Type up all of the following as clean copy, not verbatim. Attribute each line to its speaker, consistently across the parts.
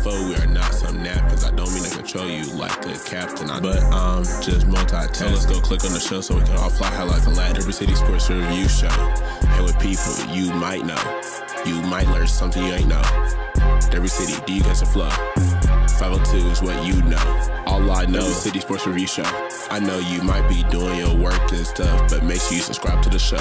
Speaker 1: foe, we are not some napkins. I don't mean to control you like a captain, but I'm just multitasking. Let's go click on the show so we can all fly high like a lad. Every City Sports Review Show. And with people you might know, you might learn something you ain't know. Every city, do you guys a flow? 502 is what you know. All I know is City Sports Review Show. I know you might be doing your work and stuff, but make sure you subscribe to the show.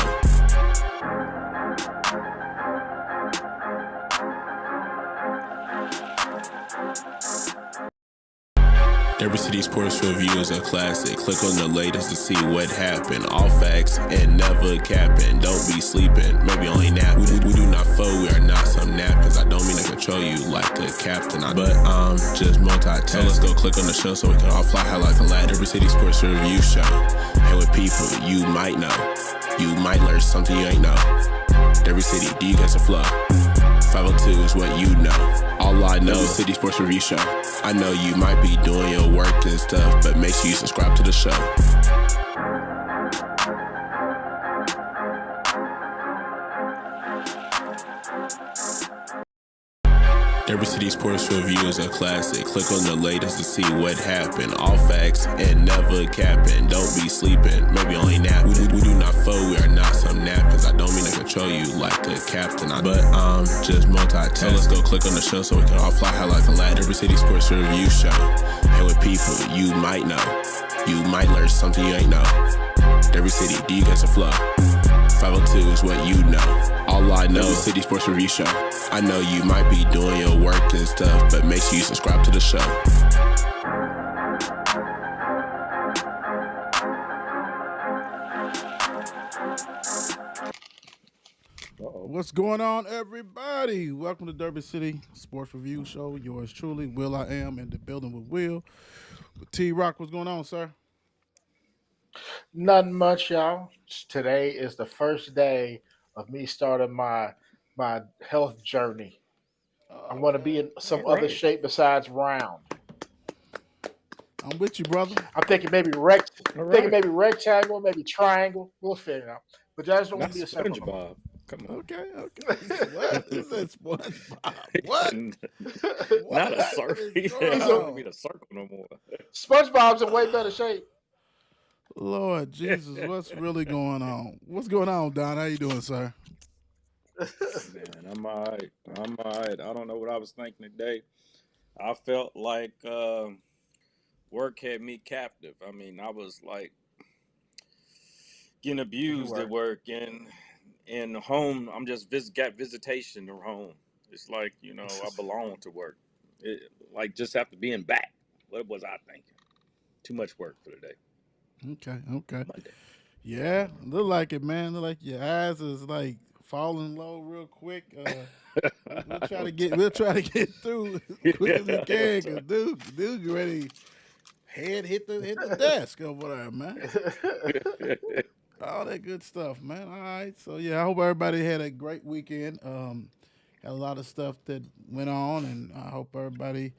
Speaker 1: Every City Sports Review is a classic. Click on the latest to see what happened. All facts and never capping. Don't be sleeping, maybe only napping. We do not foe, we are not some napkins. I don't mean to control you like a captain, but I'm just multitasking. So let's go click on the show so we can all fly high like a lad. Every City Sports Review Show. And with people you might know, you might learn something you ain't know. Every city, do you guys a flow? 502 is what you know. All I know is City Sports Review Show. I know you might be doing your work and stuff, but make sure you subscribe to the show. Every City Sports Review is a classic. Click on the latest to see what happened. All facts and never capping. Don't be sleeping, maybe only napping. We do not foe, we are not some napkins. I don't mean to control you like a captain, but I'm just multitasking. So let's go click on the show so we can all fly high like a lad. Every City Sports Review Show. And with people you might know, you might learn something you ain't know. Every city, do you guys a flow? 502 is what you know. All I know is City Sports Review Show. I know you might be doing your work and stuff, but make sure you subscribe to the show.
Speaker 2: What's going on, everybody? Welcome to Derby City Sports Review Show. Yours truly, Will I Am, in the building with Will. T-Rock, what's going on, sir?
Speaker 3: Nothing much, y'all. Today is the first day of me starting my health journey. I'm going to be in some other shape besides round.
Speaker 2: I'm with you, brother.
Speaker 3: I'm thinking maybe rectangle, maybe triangle. We'll figure it out. But I just don't want to be a
Speaker 4: SpongeBob. Come on.
Speaker 2: Okay. What is that SpongeBob? What?
Speaker 4: Not a circle. He don't be a circle no more.
Speaker 3: SpongeBob's in way better shape.
Speaker 2: Lord Jesus, what's really going on? What's going on, Don? How you doing, sir?
Speaker 4: Man, I'm all right. I don't know what I was thinking today. I felt like work had me captive. I mean, I was like getting abused at work, and home. I'm just got visitation to home. It's like, I belong to work. Like just after being back. What was I thinking? Too much work for the day.
Speaker 2: Okay.
Speaker 4: Monday.
Speaker 2: Yeah, look like it, man. Look like your eyes is like falling low real quick. We'll try to get through as quick as we can, cause dude, get ready. Head hit the desk over there, man. All that good stuff, man. All right, so yeah, I hope everybody had a great weekend. Had a lot of stuff that went on, and I hope everybody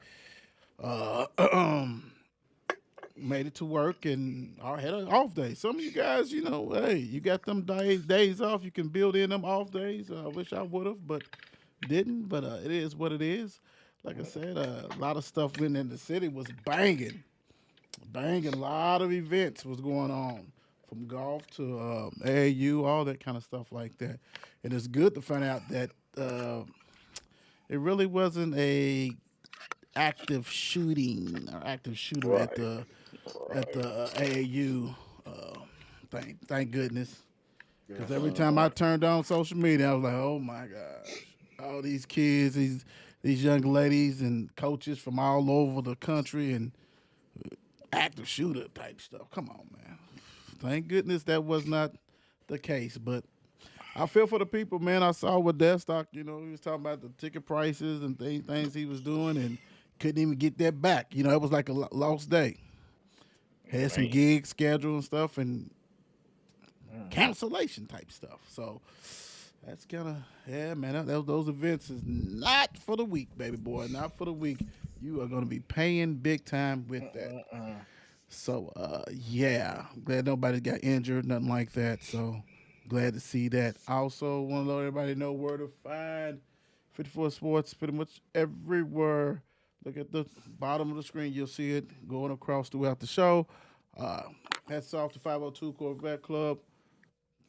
Speaker 2: made it to work and had an off day. Some of you guys, hey, you got them days off. You can build in them off days. I wish I would have, but didn't. But it is what it is. Like I said, a lot of stuff went in the city was banging. A lot of events was going on, from golf to AAU, all that kind of stuff like that. And it's good to find out that it really wasn't a active shooting or active shooter at the AAU thing. Thank goodness. Because every time I turned on social media, I was like, oh my gosh, all these kids, these young ladies and coaches from all over the country and active shooter type stuff. Come on, man. Thank goodness that was not the case. But I feel for the people, man. I saw with Destock, he was talking about the ticket prices and things he was doing and couldn't even get that back. It was like a lost day. Had some gigs scheduled and stuff and cancellation type stuff. So that's kind of, man, those events is not for the weak, baby boy. Not for the weak. You are going to be paying big time with that. So, glad nobody got injured, nothing like that. So glad to see that. Also want to let everybody know where to find 54 Sports pretty much everywhere Look at the bottom of the screen. You'll see it going across throughout the show. Uh, hats off to 502 Corvette Club,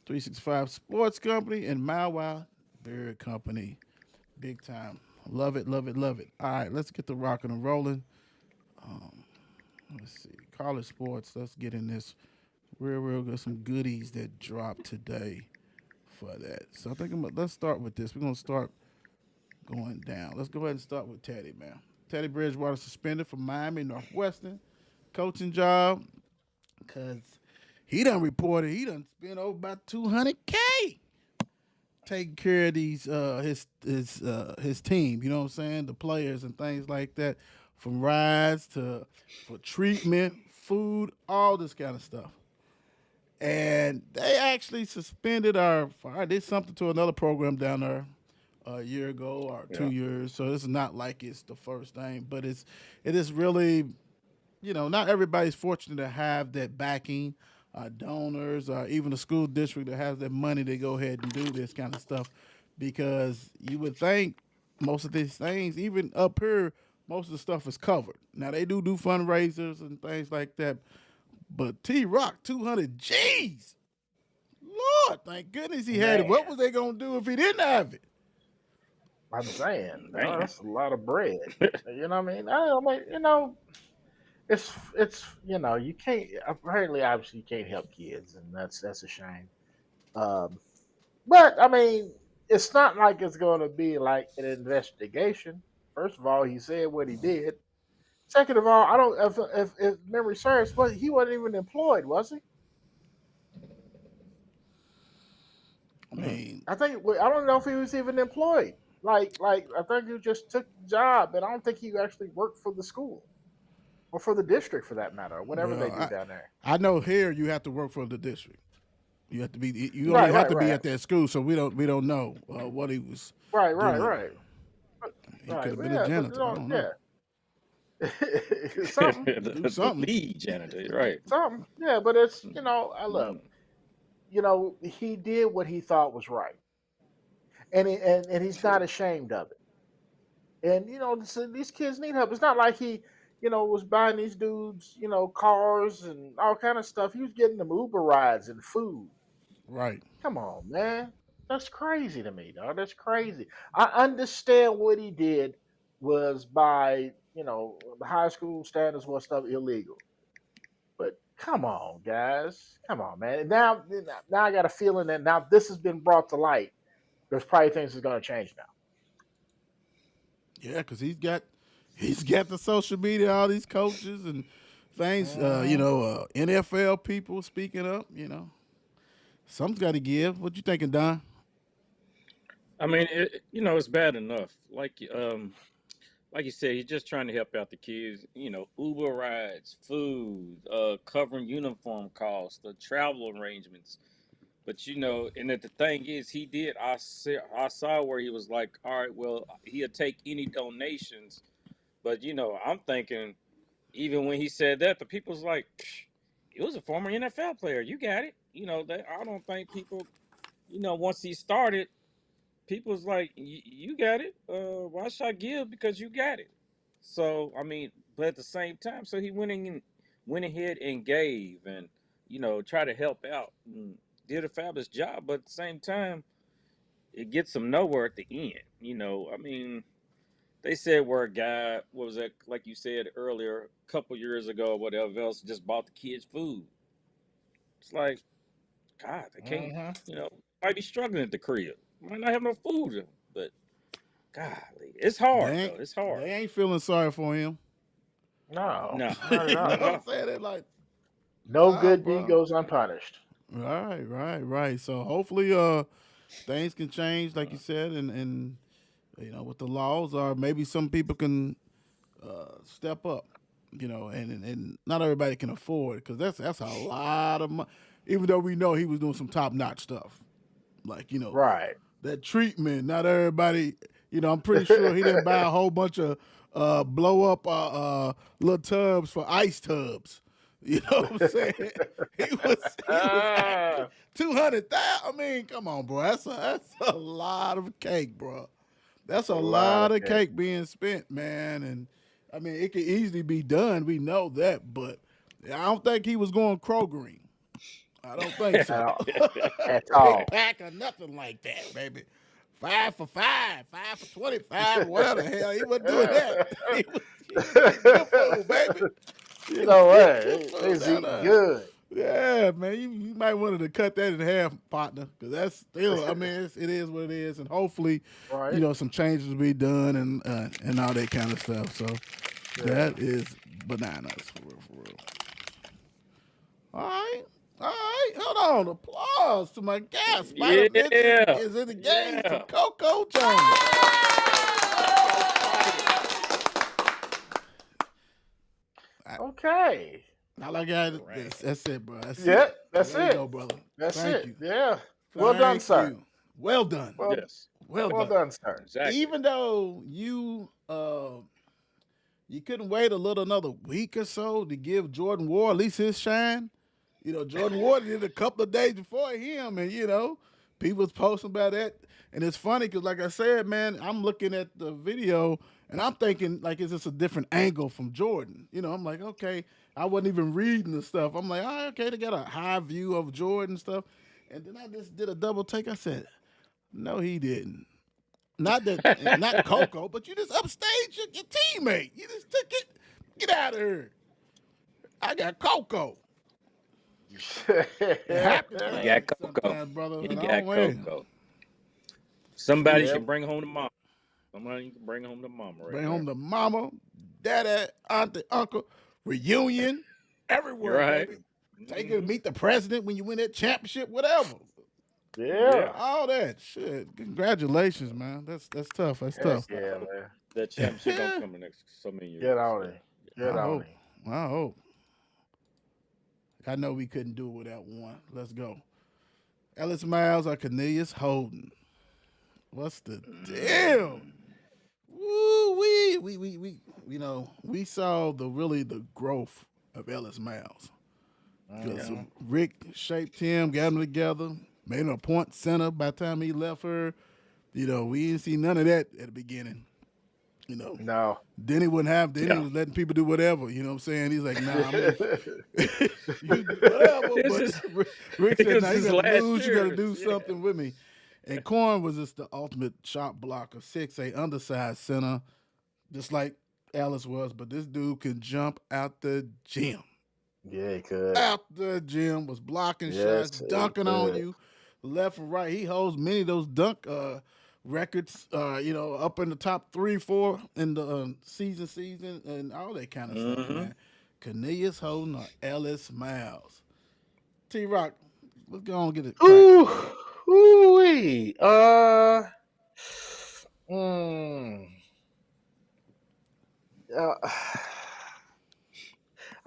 Speaker 2: 365 Sports Company, and Wow Beer Company. Big time. Love it, love it, love it. All right, let's get the rocking and rolling. Let's see. College sports. Let's get in this real good. Some goodies that dropped today for that. So I think let's start with this. We're going to start going down. Let's go ahead and start with Teddy, man. Teddy Bridgewater suspended from Miami Northwestern coaching job because he done reported he done spent over about $200K taking care of these his team. You know what I'm saying? The players and things like that, from rides to for treatment, food, all this kind of stuff. And they actually suspended I did something to another program down there a year ago or 2 years. So this is not like it's the first thing, but it is really, not everybody's fortunate to have that backing, donors, or even a school district that has that money to go ahead and do this kind of stuff, because you would think most of these things, even up here, most of the stuff is covered. Now they do fundraisers and things like that, but T-Rock, 200 G's. Lord, thank goodness he had it. What was they going to do if he didn't have it?
Speaker 3: I'm saying, that's a lot of bread. You know what I mean? It's you can't, apparently, obviously, you can't help kids, and that's a shame. But I mean, it's not like it's going to be like an investigation. First of all, he said what he did. Second of all, I don't, if memory serves, he wasn't even employed, was he?
Speaker 2: I mean,
Speaker 3: I don't know if he was even employed. Like I think he just took the job, and I don't think he actually worked for the school or for the district, for that matter, or whatever they do down there.
Speaker 2: I know here you have to work for the district. You have to be. You only have to be at that school, so we don't know what he was.
Speaker 3: Right.
Speaker 2: He could have been a janitor. I don't know.
Speaker 3: Something.
Speaker 4: The lead janitor, right?
Speaker 3: Something. Yeah, but it's I love. He did what he thought was right. And he's not ashamed of it. And these kids need help. It's not like he, was buying these dudes, cars and all kind of stuff. He was getting them Uber rides and food.
Speaker 2: Right.
Speaker 3: Come on, man. That's crazy to me, dog. That's crazy. I understand what he did was by, high school standards was stuff illegal. But come on, guys. Come on, man. Now I got a feeling that now this has been brought to light. There's probably things that's going to change now.
Speaker 2: Yeah, because he's got the social media, all these coaches and things. NFL people speaking up. Something's got to give. What you thinking, Don?
Speaker 4: I mean, it's bad enough. Like you said, he's just trying to help out the kids. Uber rides, food, covering uniform costs, the travel arrangements. But and the thing is, he did. I saw where he was like, all right, well, he'll take any donations. But I'm thinking, even when he said that, the people's like, it was a former NFL player. You got it. I don't think people, once he started, people's like, you got it. Why should I give? Because you got it. So I mean, but at the same time, so he went ahead and gave, and try to help out. And did a fabulous job, but at the same time, it gets him nowhere at the end. I mean, they said where a guy, what was that, like you said earlier, a couple years ago, or whatever else, just bought the kids food. It's like, God, they can't, might be struggling at the crib. Might not have no food, but golly, it's hard, though. It's hard.
Speaker 2: They ain't feeling sorry for him.
Speaker 3: No.
Speaker 2: I'm saying it like,
Speaker 3: no good deed goes unpunished.
Speaker 2: Right. So hopefully, things can change, like you said, and with the laws, or maybe some people can step up, and not everybody can afford it, because that's a lot of money. Even though we know he was doing some top notch stuff, like
Speaker 3: right,
Speaker 2: that treatment. Not everybody, I'm pretty sure he didn't buy a whole bunch of blow up little tubs for ice tubs. You know what I'm saying? He was 200,000. I mean, come on, bro. That's a lot of cake, bro. That's a lot of cake being spent, man. And I mean, it could easily be done. We know that, but I don't think he was going Kroger. I don't think so.
Speaker 3: At all.
Speaker 2: Pack or nothing like that, baby. 5 for 5, 5 for 25, whatever the hell. He wasn't doing that. He was good food, baby.
Speaker 3: You know what?
Speaker 2: Good food
Speaker 3: It's
Speaker 2: down
Speaker 3: eating
Speaker 2: there.
Speaker 3: good.
Speaker 2: Yeah, man, you might want to cut that in half, partner, because that's still. I mean, it is what it is, and hopefully,
Speaker 3: Right.
Speaker 2: some changes will be done and all that kind of stuff. So that is bananas for real. All right. Hold on. Applause to my guest. Spider Vincent
Speaker 4: Yeah.
Speaker 2: is in the game
Speaker 4: Yeah.
Speaker 2: from Coco Jones.
Speaker 3: Okay.
Speaker 2: All I got is that's it, bro. That's
Speaker 3: Yeah,
Speaker 2: it.
Speaker 3: that's
Speaker 2: There you
Speaker 3: it.
Speaker 2: go, brother.
Speaker 3: That's
Speaker 2: Thank
Speaker 3: it.
Speaker 2: you.
Speaker 3: Yeah. Well done,
Speaker 2: Thank
Speaker 3: sir.
Speaker 2: you. Well done.
Speaker 3: Well,
Speaker 4: Yes.
Speaker 2: Well
Speaker 3: well
Speaker 2: done.
Speaker 3: done, sir.
Speaker 4: Exactly.
Speaker 2: Even though you couldn't wait another week or so to give Jordan Ward at least his shine. Jordan Ward did a couple of days before him, and people was posting about that. And it's funny because, like I said, man, I'm looking at the video and I'm thinking like, is this a different angle from Jordan? I'm like, okay, I wasn't even reading the stuff. I'm like, oh, okay, they got a high view of Jordan stuff. And then I just did a double take. I said, no, he didn't. Not Coco, but you just upstaged your teammate. You just took it. Get out of here. I got Coco. It happens
Speaker 4: You
Speaker 2: like
Speaker 4: got
Speaker 2: that
Speaker 4: Coco.
Speaker 2: sometimes, brother.
Speaker 4: You
Speaker 2: and I
Speaker 4: got
Speaker 2: don't win.
Speaker 4: Coco. Somebody
Speaker 3: Yeah.
Speaker 4: should bring home the mama. Somebody can bring home the mama right
Speaker 2: Bring
Speaker 4: there.
Speaker 2: home the mama, daddy, auntie, uncle, reunion, everywhere,
Speaker 4: Right.
Speaker 2: baby. Take her to meet the president when you win that championship, whatever.
Speaker 3: Yeah.
Speaker 2: All that shit. Congratulations, man. That's tough. That's tough.
Speaker 3: Yeah, man.
Speaker 4: That championship gonna come in the next so many years.
Speaker 3: Get on it. Get
Speaker 2: I
Speaker 3: on
Speaker 2: hope.
Speaker 3: it.
Speaker 2: I hope. I know we couldn't do it without one. Let's go. Ellis Miles or Cornelius Holden. What's the deal? Woo wee. We saw the growth of Ellis Miles. Because Rick shaped him, got him together, made him a point center by the time he left her. We didn't see none of that at the beginning.
Speaker 3: No.
Speaker 2: Then he wouldn't have. Then he was letting people do whatever. You know what I'm saying? He's like, nah, I'm gonna, you do whatever.
Speaker 4: This
Speaker 2: But Rick said,
Speaker 4: this
Speaker 2: nah, you
Speaker 4: is
Speaker 2: got to
Speaker 4: last
Speaker 2: lose. You got to
Speaker 4: year.
Speaker 2: do
Speaker 4: Yeah.
Speaker 2: something with me. And Corn was just the ultimate shot blocker, 6'8", undersized center, just like Alice was. But this dude can jump out the gym.
Speaker 3: Yeah, he could.
Speaker 2: Out the gym, was blocking
Speaker 3: Yes,
Speaker 2: shots,
Speaker 3: he
Speaker 2: dunking on
Speaker 3: could.
Speaker 2: you, left and right. He holds many of those dunk records, up in the top 3, 4 in the season, and all that kind of stuff, man. Cornelius Holden or Ellis Miles. T-Rock, let's go on and get it.
Speaker 3: Ooh-wee. I'm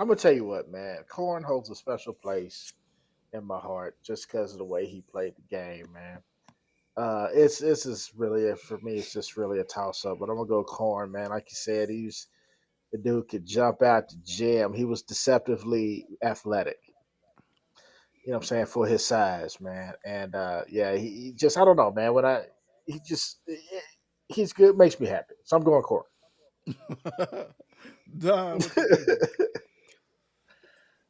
Speaker 3: gonna tell you what, man. Corn holds a special place in my heart just because of the way he played the game, man. This is really for me. It's just really a toss up, but I'm gonna go Corn, man. Like you said, the dude could jump out the gym. He was deceptively athletic. You know what I'm saying, for his size, man. And he just, I don't know, man. He's good, makes me happy. So I'm going Corn.
Speaker 2: Don, what you think?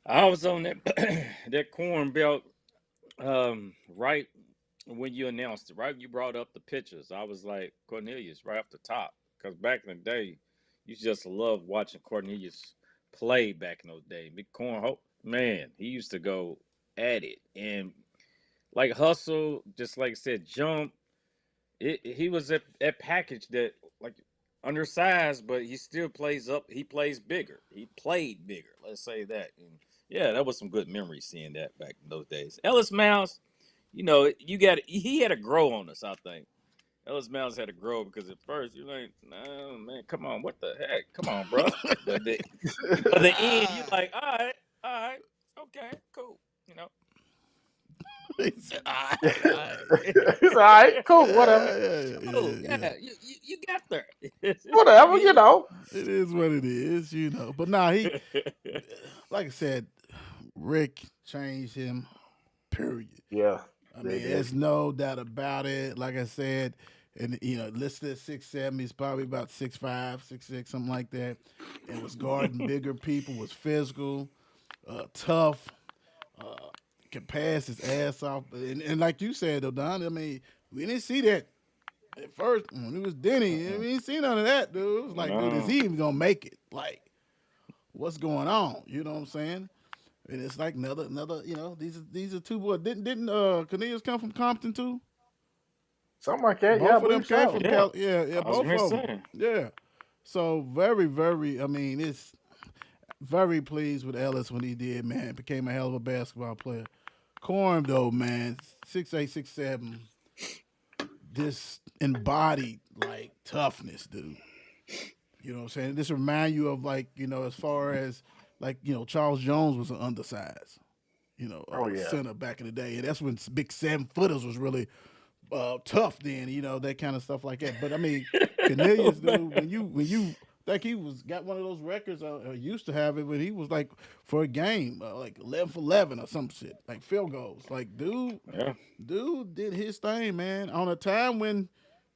Speaker 4: I was on that Corn belt right when you announced it, right when you brought up the pictures. I was like, Cornelius right off the top. Because back in the day, you just loved watching Cornelius play back in those days. Big Corn, man, he used to go at it. And like hustle, just like I said, jump. He was that package that, like, undersized, but he still plays up. He plays bigger. He played bigger. Let's say that. And yeah, that was some good memories seeing that back in those days. Ellis Miles, he had to grow on us, I think. Ellis Miles had to grow because at first you're like, no, man, come on, what the heck? Come on, bro. But by the end, you're like, all right, okay, cool,
Speaker 2: He said, all right.
Speaker 3: It's all right, cool, whatever.
Speaker 4: Cool, yeah, you got there.
Speaker 3: Whatever,
Speaker 2: It is what it is, But nah, he, like I said, Rick changed him, period.
Speaker 3: Yeah.
Speaker 2: I
Speaker 3: They
Speaker 2: mean,
Speaker 3: did.
Speaker 2: there's no doubt about it. Like I said, and listed at 6'7". He's probably about 6'5", 6'6", something like that. And was guarding bigger people. Was physical, tough. Uh, can pass his ass off. And like you said, though, Don, I mean, we didn't see that at first when it was Denny. We didn't see none of that, dude. It was like, dude, is
Speaker 4: No.
Speaker 2: he even gonna make it? Like, what's going on? You know what I'm saying? And it's like another. These are two boys. Didn't Cornelius come from Compton too?
Speaker 3: Something like that.
Speaker 2: Both
Speaker 3: Yeah, I
Speaker 2: of them
Speaker 3: believe
Speaker 2: came
Speaker 3: so.
Speaker 2: from
Speaker 4: Yeah.
Speaker 2: yeah,
Speaker 4: I was
Speaker 2: both
Speaker 4: gonna
Speaker 2: of them.
Speaker 4: say.
Speaker 2: Yeah. So very, very. I mean, it's very pleased with Ellis when he did. Man, became a hell of a basketball player. Corn though, man, 6'8", 6'7", this embodied like toughness, dude. You know what I'm saying? This remind you of like, as far as like, Charles Jones was an undersized,
Speaker 3: Oh yeah.
Speaker 2: center back in the day. And that's when big 7-footers was really tough then, that kind of stuff like that. But I mean, Cornelius, dude, when you think he got one of those records, used to have it, but he was like for a game, like 11 for 11 or some shit, like field goals. Like,
Speaker 4: Yeah.
Speaker 2: dude did his thing, man, on a time when,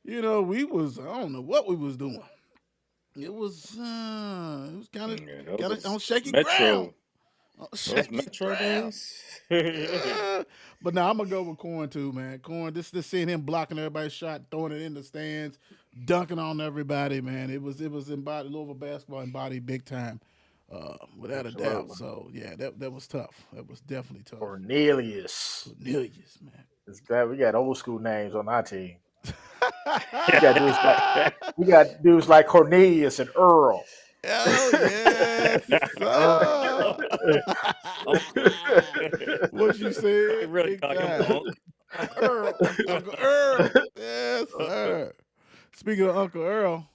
Speaker 2: we was, I don't know what we was doing. It was kind
Speaker 4: Yeah,
Speaker 2: of on shaky ground.
Speaker 4: Metro.
Speaker 2: On
Speaker 4: Those
Speaker 2: shaky
Speaker 4: Metro
Speaker 2: ground.
Speaker 4: days.
Speaker 2: But now I'm gonna go with Corn too, man. Corn, this seeing him blocking everybody's shot, throwing it in the stands, dunking on everybody, man. It was embodied Louisville basketball embodied big time, without a doubt.
Speaker 3: Absolutely.
Speaker 2: So yeah, that was tough. That was definitely tough.
Speaker 3: Cornelius.
Speaker 2: Cornelius, man.
Speaker 3: It's glad we got old school names on our team. We got dudes like Cornelius and Earl.
Speaker 2: Oh yes, sir. What you
Speaker 4: They
Speaker 2: said?
Speaker 4: really
Speaker 2: Big
Speaker 4: call him
Speaker 2: time.
Speaker 4: Unc.
Speaker 2: Uncle Earl. Uncle Earl. Yes, sir. Speaking of Uncle Earl,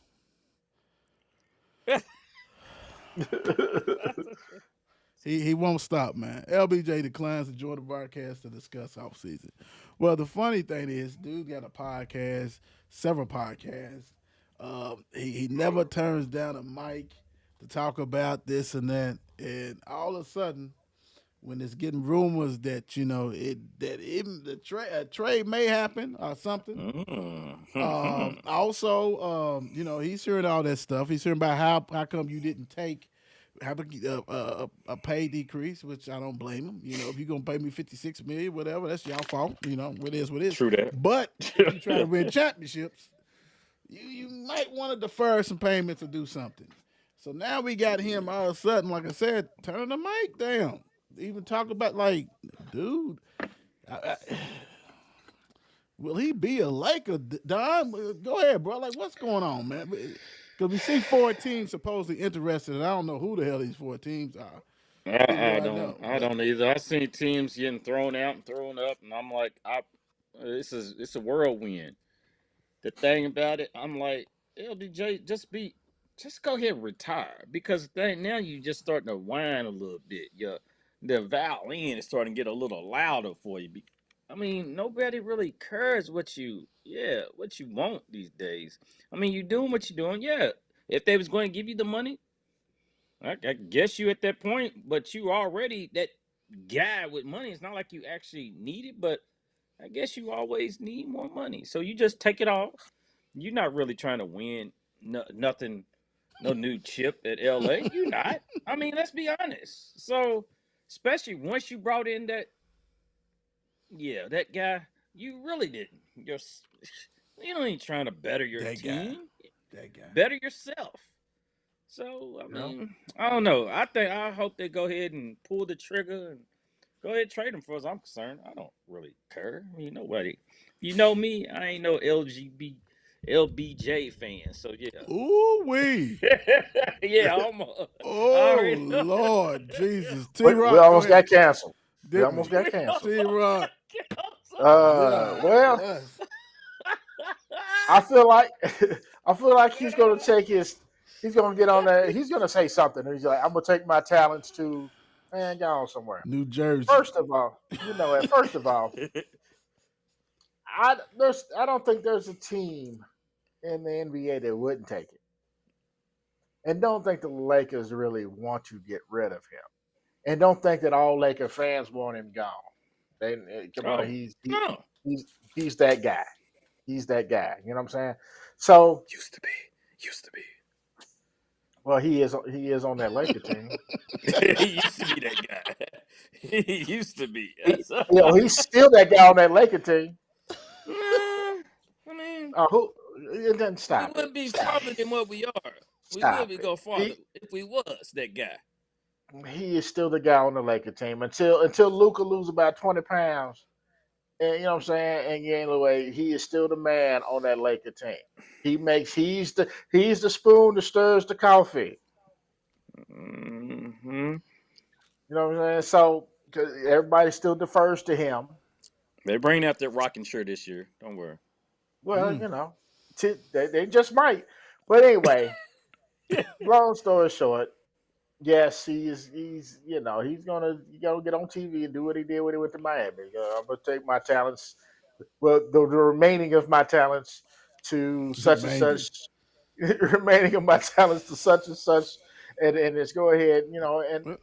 Speaker 2: he won't stop, man. LBJ declines to join the broadcast to discuss offseason. Well, the funny thing is, dude got a podcast, several podcasts. He never turns down a mic to talk about this and that, and all of a sudden, when it's getting rumors that the trade may happen or something. Also, he's hearing all that stuff. He's hearing about how come you didn't have a pay decrease, which I don't blame him. If you're gonna pay me $56 million, whatever, that's y'all fault. What is what is.
Speaker 4: True that.
Speaker 2: But if you try to win championships, you might want to defer some payments or do something. So now we got him all of a sudden, like I said, turning the mic down. Even talk about like, dude, will he be a Laker? Don, go ahead, bro. Like, what's going on, man? Because we see 4 teams supposedly interested, and I don't know who the hell these 4 teams are.
Speaker 4: I don't either. I seen teams getting thrown out and thrown up, and I'm like, it's a whirlwind. The thing about it, I'm like, LBJ, just go ahead and retire, because now you just starting to whine a little bit. The violin is starting to get a little louder for you. I mean, nobody really cares what you want these days. I mean, you doing what you're doing. Yeah, if they was going to give you the money, I guess you at that point, but you already that guy with money. It's not like you actually need it, but I guess you always need more money. So you just take it all. You're not really trying to win nothing, no new chip at LA. You're not. I mean, let's be honest. So, especially once you brought in that guy, you really didn't. You ain't trying to better your
Speaker 2: That guy.
Speaker 4: team.
Speaker 2: That guy.
Speaker 4: Better yourself. So, I mean, I don't know. I hope they go ahead and pull the trigger and go ahead and trade him. For as I'm concerned, I don't really care. I mean, nobody. You know me, I ain't no LBJ fan. So yeah.
Speaker 2: Ooh wee.
Speaker 4: Yeah, almost.
Speaker 2: Oh Lord Jesus.
Speaker 3: We
Speaker 2: T-Rock,
Speaker 3: almost got canceled. We
Speaker 2: Didn't
Speaker 3: almost
Speaker 2: we?
Speaker 3: got canceled.
Speaker 2: T-Rock.
Speaker 3: Well,
Speaker 2: Yes.
Speaker 3: I feel like he's going to take he's going to get on there. He's going to say something. He's like, I'm going to take my talents to, man, go on somewhere.
Speaker 2: New Jersey.
Speaker 3: First of all, I don't think there's a team in the NBA that wouldn't take it. And don't think the Lakers really want to get rid of him. And don't think that all Laker fans want him gone. He's that guy. He's that guy. You know what I'm saying? So,
Speaker 4: Used to be.
Speaker 3: well, he is on that Laker team.
Speaker 4: He used to be that guy. He used to be.
Speaker 3: He, he's still that guy on that Laker team.
Speaker 4: Nah, I mean,
Speaker 3: Who? Then
Speaker 4: we
Speaker 3: stop it.
Speaker 4: wouldn't be
Speaker 3: Stop
Speaker 4: farther
Speaker 3: it.
Speaker 4: than what we are. We would
Speaker 3: Stop
Speaker 4: be
Speaker 3: it.
Speaker 4: go farther if we was that guy.
Speaker 3: He is still the guy on the Laker team until Luca loses about 20 pounds. And you know what I'm saying? And gain the weight. He is still the man on that Laker team. He's the spoon that stirs the coffee.
Speaker 4: Hmm.
Speaker 3: You know what I'm saying? So 'cause everybody still defers to him.
Speaker 4: They bring out that rocking shirt this year. Don't worry.
Speaker 3: Well, you know, they just might. But anyway, long story short, yes, he's he's gonna get on TV and do what he did when he went to Miami. I'm gonna take my talents, well, the remaining of my talents to such and
Speaker 2: Remaining.
Speaker 3: such, remaining of my talents to such and such, and just go ahead, and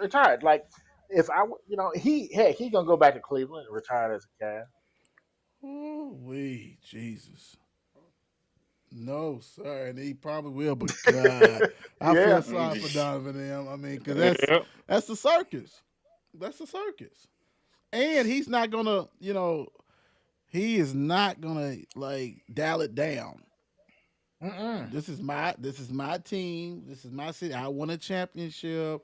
Speaker 3: retired. Like if he gonna go back to Cleveland and retire as a Cavs.
Speaker 2: Ooh-wee, Jesus. No, sir, and he probably will. But God, I
Speaker 3: Yeah.
Speaker 2: feel sorry for Donovan M. I mean, because that's the circus. That's the circus, and he's not gonna, he is not gonna like dial it down.
Speaker 3: Mm-mm.
Speaker 2: This is my team. This is my city. I won a championship.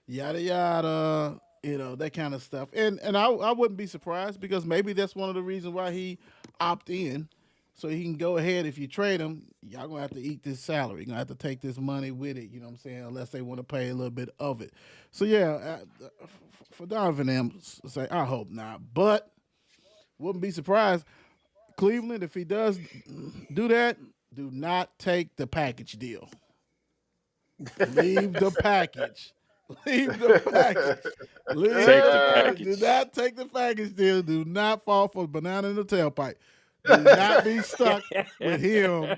Speaker 2: Yada yada. That kind of stuff. And I wouldn't be surprised because maybe that's one of the reasons why he opt in. So he can go ahead. If you trade him, y'all gonna have to eat this salary. You're gonna have to take this money with it. You know what I'm saying? Unless they want to pay a little bit of it. So yeah, for Donovan M, say I hope not, but wouldn't be surprised. Cleveland, if he does do that, do not take the package deal. Leave the package. Leave the package.
Speaker 4: Take the package.
Speaker 2: Do not take the package deal. Do not fall for the banana in the tailpipe. Do not be stuck with him. You know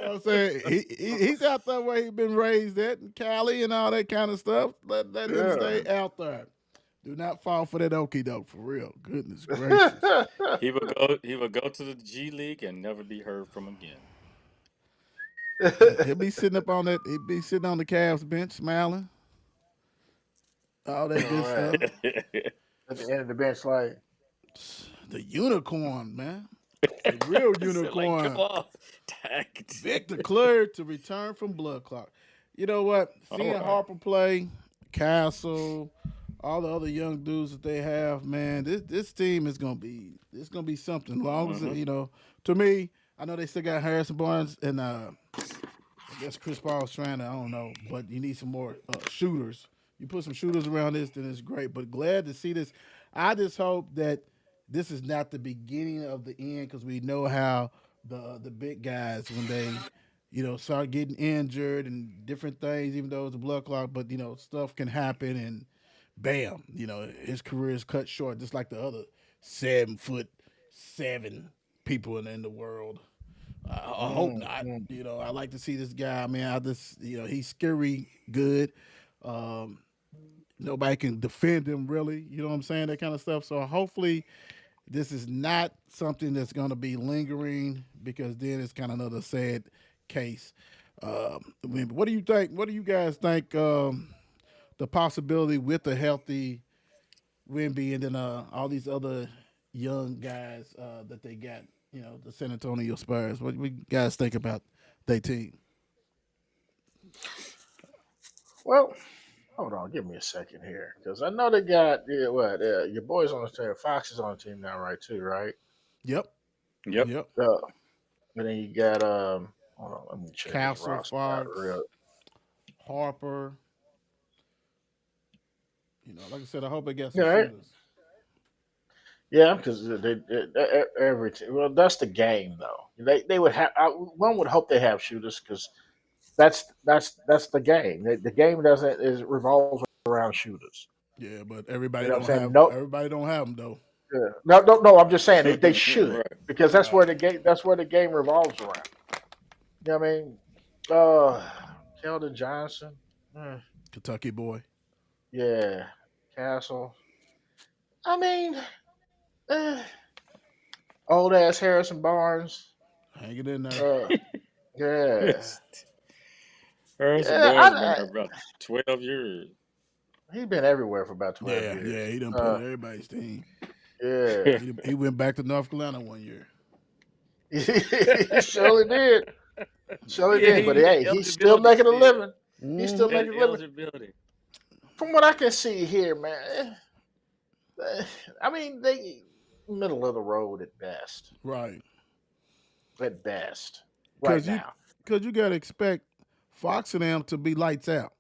Speaker 2: what I'm saying? He's out there where he's been raised at, in Cali and all that kind of stuff. Let him stay out there. Do not fall for that okie doke for real. Goodness gracious.
Speaker 4: He would go to the G League and never be heard from again.
Speaker 2: He'll be sitting up on that. He'll be sitting on the Cavs bench, smiling. All that good stuff.
Speaker 3: At the end of the bench, like
Speaker 2: The unicorn, man. The real unicorn.
Speaker 4: Like, come on.
Speaker 2: Victor Clare to return from blood clot. You know what? Seeing Harper play, Castle, all the other young dudes that they have, man, this team is gonna be something. Long as to me, I know they still got Harrison Barnes and I guess Chris Paul's trying to, I don't know, but you need some more shooters. You put some shooters around this, then it's great. But glad to see this. I just hope that this is not the beginning of the end because we know how the big guys when they start getting injured and different things, even though it's a blood clot, but stuff can happen and bam, his career is cut short, just like the other 7'7" people in the world. I hope not. I like to see this guy. Man, he's scary good. Nobody can defend him really. You know what I'm saying? That kind of stuff. So hopefully this is not something that's going to be lingering because then it's kind of another sad case. What do you think? What do you guys think? The possibility with a healthy Wemby and then all these other young guys that they got. The San Antonio Spurs. What do you guys think about their team?
Speaker 3: Well, hold on, give me a second here, because I know they got your boys on the team. Fox is on the team now, right? Too, right?
Speaker 2: Yep.
Speaker 4: Yep.
Speaker 3: And then you got hold on, let me check.
Speaker 2: Castle, Fox, Harper. Like I said, I hope they get some shooters.
Speaker 3: Yeah, because every team. Well, that's the game, though. They would have. One would hope they have shooters because that's the game. The game revolves around shooters.
Speaker 2: Yeah, but everybody
Speaker 3: You know
Speaker 2: don't
Speaker 3: what I'm
Speaker 2: have.
Speaker 3: saying?
Speaker 2: Everybody don't have them though.
Speaker 3: Yeah. No. I'm just saying they should
Speaker 4: Right.
Speaker 3: because that's where the game. That's where the game revolves around. You know what I mean? Keldon Johnson.
Speaker 2: Kentucky boy.
Speaker 3: Yeah. Castle. I mean, Old ass Harrison Barnes.
Speaker 2: Hang it in there.
Speaker 3: Yeah,
Speaker 4: Harrison
Speaker 3: yeah.
Speaker 4: Barnes been there about 12 years.
Speaker 3: He been everywhere for about 12
Speaker 2: Yeah,
Speaker 3: years.
Speaker 2: he done put in everybody's team.
Speaker 3: Yeah,
Speaker 2: He went back to North Carolina one year.
Speaker 3: he surely did. Surely
Speaker 4: Yeah,
Speaker 3: did. But
Speaker 4: he had
Speaker 3: hey, he's still
Speaker 4: eligibility
Speaker 3: making a
Speaker 4: still.
Speaker 3: living. He's
Speaker 2: Mhm.
Speaker 3: still
Speaker 4: Had
Speaker 3: making a living.
Speaker 4: eligibility.
Speaker 3: From what I can see here, man, I mean, they middle of the road at best.
Speaker 2: Right.
Speaker 3: At best, right
Speaker 2: Cause you
Speaker 3: now.
Speaker 2: cause you gotta expect Fox and them to be lights out.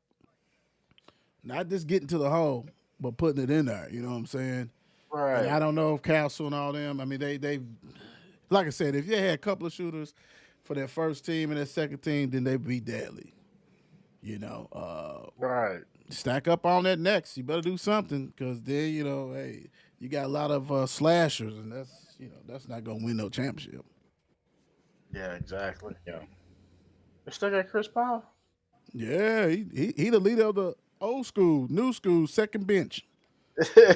Speaker 2: Not just getting to the hole, but putting it in there. You know what I'm saying? And I
Speaker 3: Right.
Speaker 2: don't know if Castle and all them. I mean, they like I said, if you had a couple of shooters for their first team and their second team, then they'd be deadly. You know,
Speaker 3: Right.
Speaker 2: stack up on that next. You better do something because then hey, you got a lot of slashers, and that's not gonna win no championship.
Speaker 3: Yeah, exactly.
Speaker 4: Yeah.
Speaker 3: They still got Chris Paul.
Speaker 2: Yeah, he the leader of the old school, new school, second bench.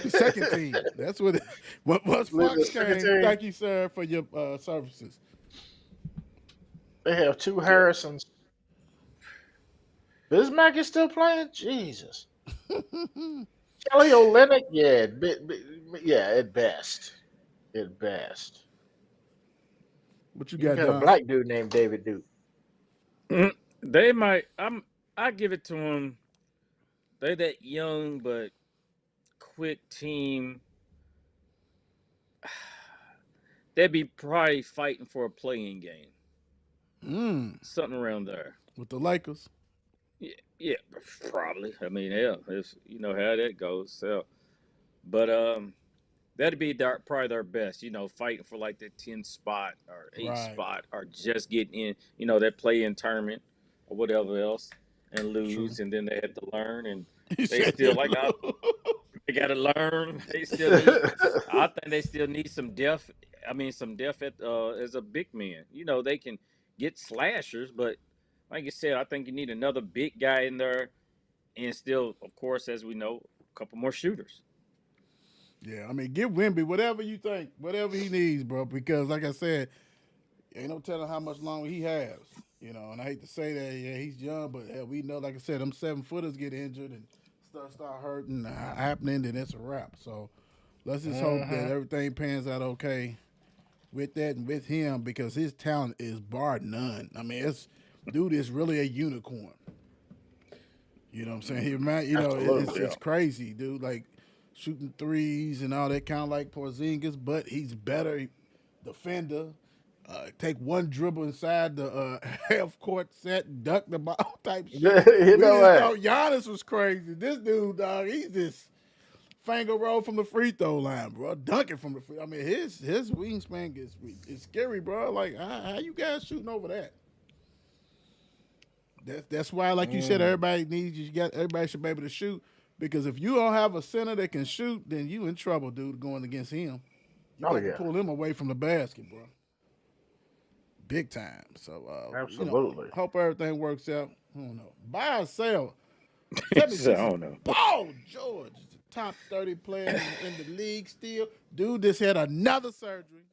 Speaker 2: Second team. That's what. Once
Speaker 3: Leader of the
Speaker 2: Fox
Speaker 3: second
Speaker 2: came,
Speaker 3: team.
Speaker 2: thank you, sir, for your services.
Speaker 3: They have two Harrisons. Bismack is still playing. Jesus. Kelly Olynyk. Yeah, yeah. At best. At best.
Speaker 2: What you
Speaker 3: You
Speaker 2: got,
Speaker 3: got a
Speaker 2: Don?
Speaker 3: black dude named David Duke.
Speaker 4: They might. I give it to them. They're that young but quick team. They'd be probably fighting for a playing game, something around there.
Speaker 2: With the Lakers.
Speaker 4: Yeah, probably. I mean, yeah, it's, you know how that goes. So, but that'd be probably their best. Fighting for like the 10th spot or 8th
Speaker 2: Right.
Speaker 4: spot, or just getting in. That play in tournament or whatever else, and lose, and then they had to learn, and
Speaker 2: He
Speaker 4: they
Speaker 2: said
Speaker 4: still
Speaker 2: that.
Speaker 4: they got to learn. They still need. I think they still need some depth. I mean, some depth as a big man. They can get slashers, but like you said, I think you need another big guy in there, and still, of course, as we know, a couple more shooters.
Speaker 2: Yeah, I mean, give Wemby whatever you think, whatever he needs, bro. Because like I said, ain't no telling how much longer he has. And I hate to say that, yeah, he's young, but hell, we know, like I said, them 7-footers get injured and stuff start hurting, happening, then it's a wrap. So let's just hope that everything pans out okay with that and with him because his talent is bar none. I mean, dude is really a unicorn. You know what I'm saying? He
Speaker 3: Absolutely.
Speaker 2: it's crazy, dude. Like shooting threes and all that, kind of like Porzingis, but he's better defender. Take one dribble inside the half court set, duck the ball type shit.
Speaker 3: You
Speaker 2: We
Speaker 3: know
Speaker 2: just
Speaker 3: what?
Speaker 2: thought Giannis was crazy. This dude, dog, he's just finger roll from the free throw line, bro. Dunking from the free. I mean, his wingspan is scary, bro. Like, how you guys shooting over that? That's why, like you said, everybody should be able to shoot. Because if you don't have a center that can shoot, then you in trouble, dude, going against him. You
Speaker 3: Oh,
Speaker 2: got to
Speaker 3: yeah.
Speaker 2: pull him away from the basket, bro. Big time. So,
Speaker 3: Absolutely.
Speaker 2: hope everything works out. I don't know. Buy or sell.
Speaker 4: I don't know.
Speaker 2: Paul George is the top 30 player in the league still. Dude just had another surgery,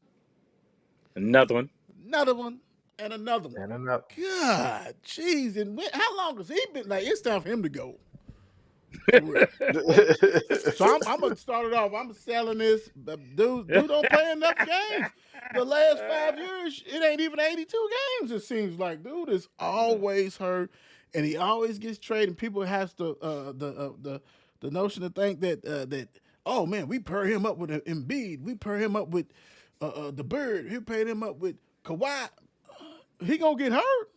Speaker 4: Another one.
Speaker 2: another one, and another one.
Speaker 3: And enough.
Speaker 2: God, jeez. And how long has he been? Like, it's time for him to go. For real. So I'm gonna start it off. I'm selling this. Dude don't play enough games. The last 5 years, it ain't even 82 games. It seems like dude is always hurt, and he always gets traded. And people has to the notion to think that oh man, we pair him up with Embiid. We pair him up with the Bird. He paired him up with Kawhi. He gonna get hurt.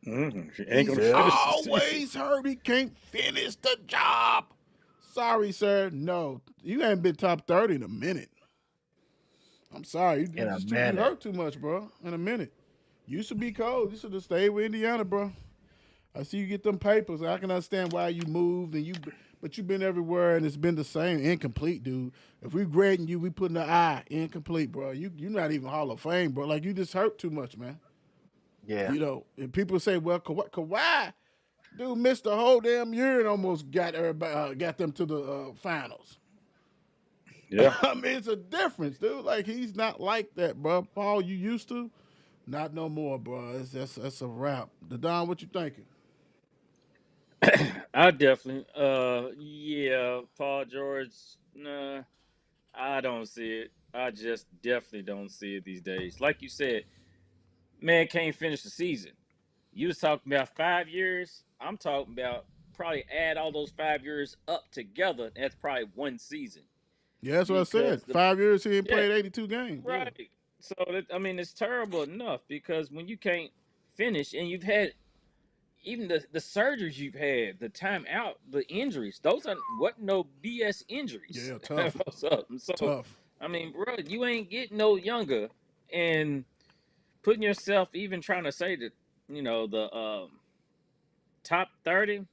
Speaker 4: She ain't gonna
Speaker 2: He's
Speaker 4: finish the season.
Speaker 2: always hurt. He can't finish the job. Sorry, sir. No, you ain't been top 30 in a minute. I'm sorry. You
Speaker 3: In a
Speaker 2: just
Speaker 3: minute.
Speaker 2: hurt too much, bro. In a minute. Used to be cold. You should have stayed with Indiana, bro. I see you get them papers. I can understand why you moved but you've been everywhere and it's been the same. Incomplete, dude. If we grading you, we putting an I. Incomplete, bro. You're not even Hall of Fame, bro. Like you just hurt too much, man.
Speaker 3: Yeah.
Speaker 2: And people say, well, Kawhi, dude, missed the whole damn year and almost got everybody, got them to the finals.
Speaker 4: Yeah.
Speaker 2: I mean, it's a difference, dude. Like he's not like that, bro. Paul, you used to, not no more, bro. That's a wrap. The Don, what you thinking?
Speaker 4: I definitely, yeah, Paul George. Nah, I don't see it. I just definitely don't see it these days. Like you said, man can't finish the season. You was talking about 5 years. I'm talking about probably add all those 5 years up together. That's probably one season
Speaker 2: Yeah, that's what I said.
Speaker 4: because the
Speaker 2: 5 years he ain't
Speaker 4: yeah,
Speaker 2: played 82 games. Yeah.
Speaker 4: right. So I mean, it's terrible enough because when you can't finish and you've had even the surgeries you've had, the time out, the injuries, those are what no BS injuries.
Speaker 2: Yeah, tough.
Speaker 4: What's up? So
Speaker 2: Tough.
Speaker 4: I mean, bro, you ain't getting no younger, and putting yourself even trying to say that the top 30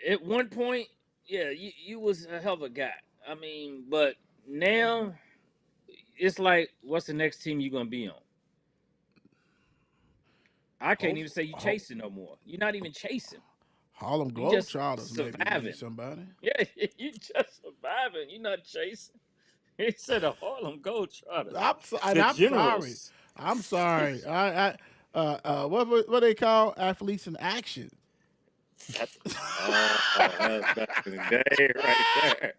Speaker 4: at one point, yeah, you was a hell of a guy. I mean, but now it's like, what's the next team you gonna be on? I can't
Speaker 2: Hope,
Speaker 4: even say you
Speaker 2: hope,
Speaker 4: chasing no more. You're not even chasing.
Speaker 2: Harlem
Speaker 4: You just
Speaker 2: Globetrotters maybe
Speaker 4: surviving.
Speaker 2: somebody.
Speaker 4: Yeah, you just surviving. You're not chasing. He said the Harlem Globetrotters,
Speaker 2: And
Speaker 4: the
Speaker 2: I'm sorry.
Speaker 4: Generals.
Speaker 2: I'm sorry. What they call athletes in action.
Speaker 4: That, that's back in the day, right there.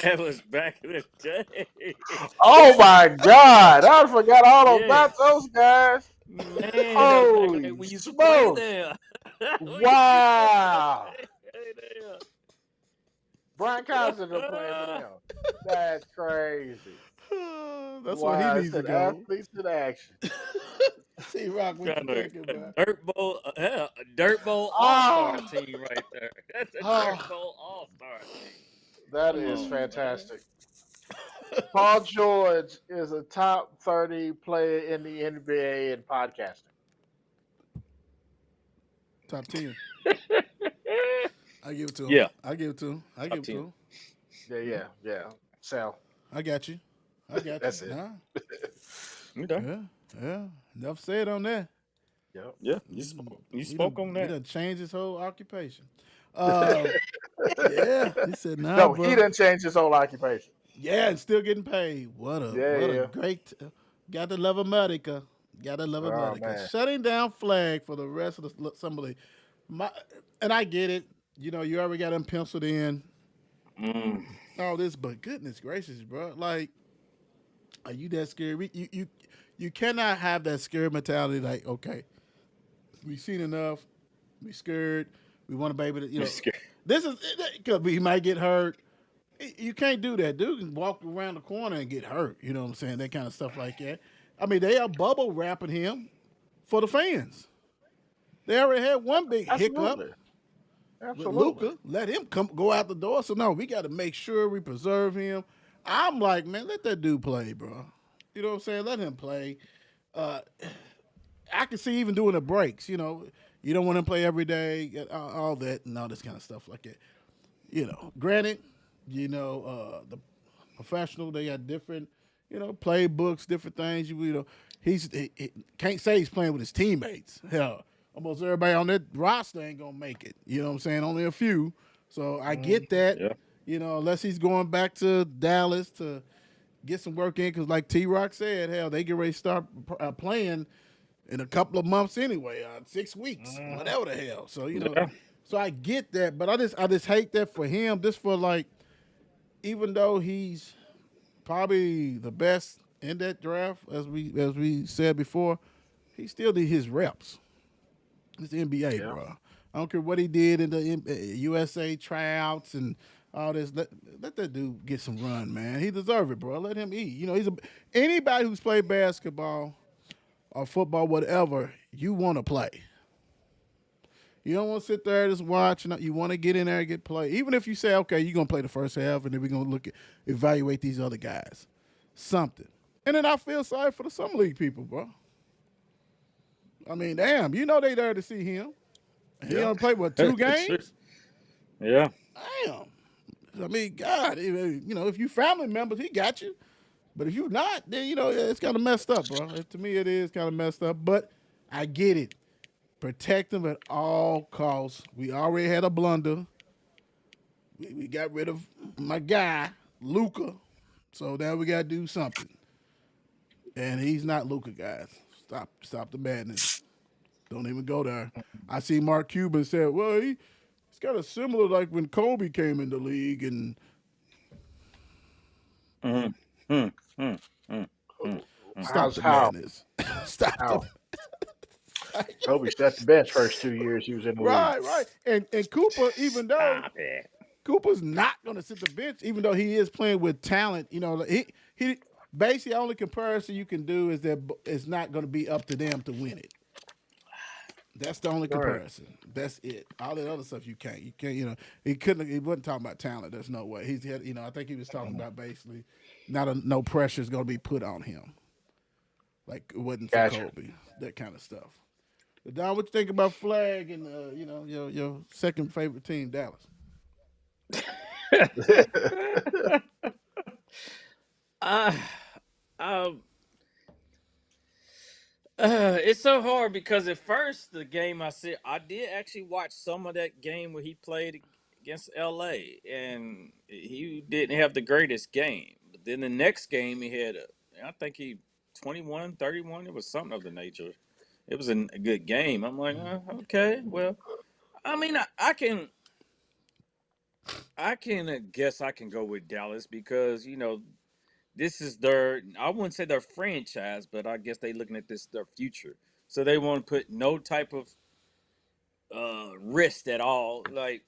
Speaker 4: That was back in the day.
Speaker 3: Oh my God! I forgot all
Speaker 4: Yeah,
Speaker 3: about those guys.
Speaker 4: man, that was back in the day
Speaker 3: Holy
Speaker 4: when you used to play
Speaker 3: smokes!
Speaker 4: there. When you used to
Speaker 3: Wow!
Speaker 4: play there.
Speaker 3: Brian Cosner are playing for them. That's crazy.
Speaker 2: That's where he
Speaker 3: Wow,
Speaker 2: needs
Speaker 3: it's
Speaker 2: to
Speaker 3: an
Speaker 2: go.
Speaker 3: athletes in action.
Speaker 2: T-Rock, what you
Speaker 4: Kind of
Speaker 2: thinking,
Speaker 4: a
Speaker 2: bro?
Speaker 4: dirt bowl all star
Speaker 3: Oh,
Speaker 4: team right there. That's a dirt
Speaker 2: Oh,
Speaker 4: bowl all star team.
Speaker 3: that
Speaker 4: Come
Speaker 3: is
Speaker 4: on, man.
Speaker 3: fantastic. Paul George is a top 30 player in the NBA in podcasting.
Speaker 2: top 10. I give it to him.
Speaker 4: Yeah,
Speaker 2: I give it to him. I give
Speaker 4: top
Speaker 2: it to
Speaker 4: 10.
Speaker 2: him.
Speaker 3: Yeah. Sal,
Speaker 2: I got you. I got you.
Speaker 3: that's it.
Speaker 2: Nah.
Speaker 4: Okay.
Speaker 2: Yeah. Enough said on that.
Speaker 3: Yep.
Speaker 4: Yeah, you spoke on
Speaker 2: He
Speaker 4: that.
Speaker 2: done changed his whole occupation. Uh, yeah. He said, nah,
Speaker 3: No, he
Speaker 2: bro.
Speaker 3: didn't change his whole occupation.
Speaker 2: Yeah, and still getting paid. What a
Speaker 3: Yeah.
Speaker 2: great. Got to love America. Got to love
Speaker 3: Oh
Speaker 2: America.
Speaker 3: man.
Speaker 2: Shutting down flag for the rest of some of the. My, and I get it. You know, you already got them penciled in.
Speaker 4: Mm.
Speaker 2: All this, but goodness gracious, bro. Like, are you that scared? You cannot have that scared mentality. Like, okay, we've seen enough. We scared. We want to be able to,
Speaker 4: I'm scared.
Speaker 2: this is because he might get hurt. You can't do that. Dude can walk around the corner and get hurt. You know what I'm saying? That kind of stuff like that. I mean, they are bubble wrapping him for the fans. They already had one big hiccup
Speaker 3: Absolutely.
Speaker 2: with
Speaker 3: Absolutely.
Speaker 2: Luca. Let him go out the door. So no, we got to make sure we preserve him. I'm like, man, let that dude play, bro. You know what I'm saying? Let him play. Uh, I can see even doing the breaks. You know, you don't want him to play every day, all that and all this kind of stuff like that. You know, granted, the professional they got different, playbooks, different things. You know, he can't say he's playing with his teammates. Hell, almost everybody on that roster ain't gonna make it. You know what I'm saying? Only a few. So I get that.
Speaker 4: Yeah.
Speaker 2: Unless he's going back to Dallas to get some work in, because like T-Rock said, hell, they get ready to start playing in a couple of months anyway, 6 weeks, whatever the hell. So
Speaker 4: Yeah.
Speaker 2: so I get that, but I just hate that for him. Just for like, even though he's probably the best in that draft, as we said before, he still need his reps. It's the NBA,
Speaker 3: Yeah.
Speaker 2: bro. I don't care what he did in the USA tryouts and all this. Let that dude get some run, man. He deserves it, bro. Let him eat. Anybody who's played basketball or football, whatever, you want to play. You don't want to sit there and just watch. You want to get in there and get play. Even if you say, okay, you're going to play the first half, and then we're going to evaluate these other guys. Something. And then I feel sorry for the Summer League people, bro. I mean, damn, they there to see him. He only played, what, 2 games?
Speaker 4: Yeah.
Speaker 2: Damn. I mean, God, if you family members, he got you. But if you not, then, it's kind of messed up, bro. To me, it is kind of messed up. But I get it. Protect them at all costs. We already had a blunder. We got rid of my guy Luca, so now we got to do something. And he's not Luca, guys. Stop the madness. Don't even go there. I see Mark Cuban said, "Well, he's got a similar like when Kobe came in the league." And
Speaker 4: Mm, mm, mm, mm, mm, mm.
Speaker 2: stop the
Speaker 3: How?
Speaker 2: madness. Stop the
Speaker 3: How? Kobe sat the bench first 2 years he was in the league.
Speaker 2: right. And Cooper, even though
Speaker 4: Stop it.
Speaker 2: Cooper's not going to sit the bench, even though he is playing with talent. He basically the only comparison you can do is that it's not going to be up to them to win it. That's the only
Speaker 3: Right.
Speaker 2: comparison. That's it. All that other stuff you can't. You can't. He couldn't. He wasn't talking about talent. There's no way. He's had. I think he was talking about basically no pressure is going to be put on him. Like it wasn't for
Speaker 3: Gotcha.
Speaker 2: Kobe. That kind of stuff. But Don, what you think about Flag and your second favorite team, Dallas?
Speaker 4: Uh, um, it's so hard because at first the game I did actually watch some of that game where he played against LA and he didn't have the greatest game. But then the next game he had, I think he 21, 31. It was something of the nature. It was a good game. I'm like, okay, well, I mean, I can guess I can go with Dallas because this is I wouldn't say their franchise, but I guess they looking at this their future. So they want to put no type of risk at all. Like,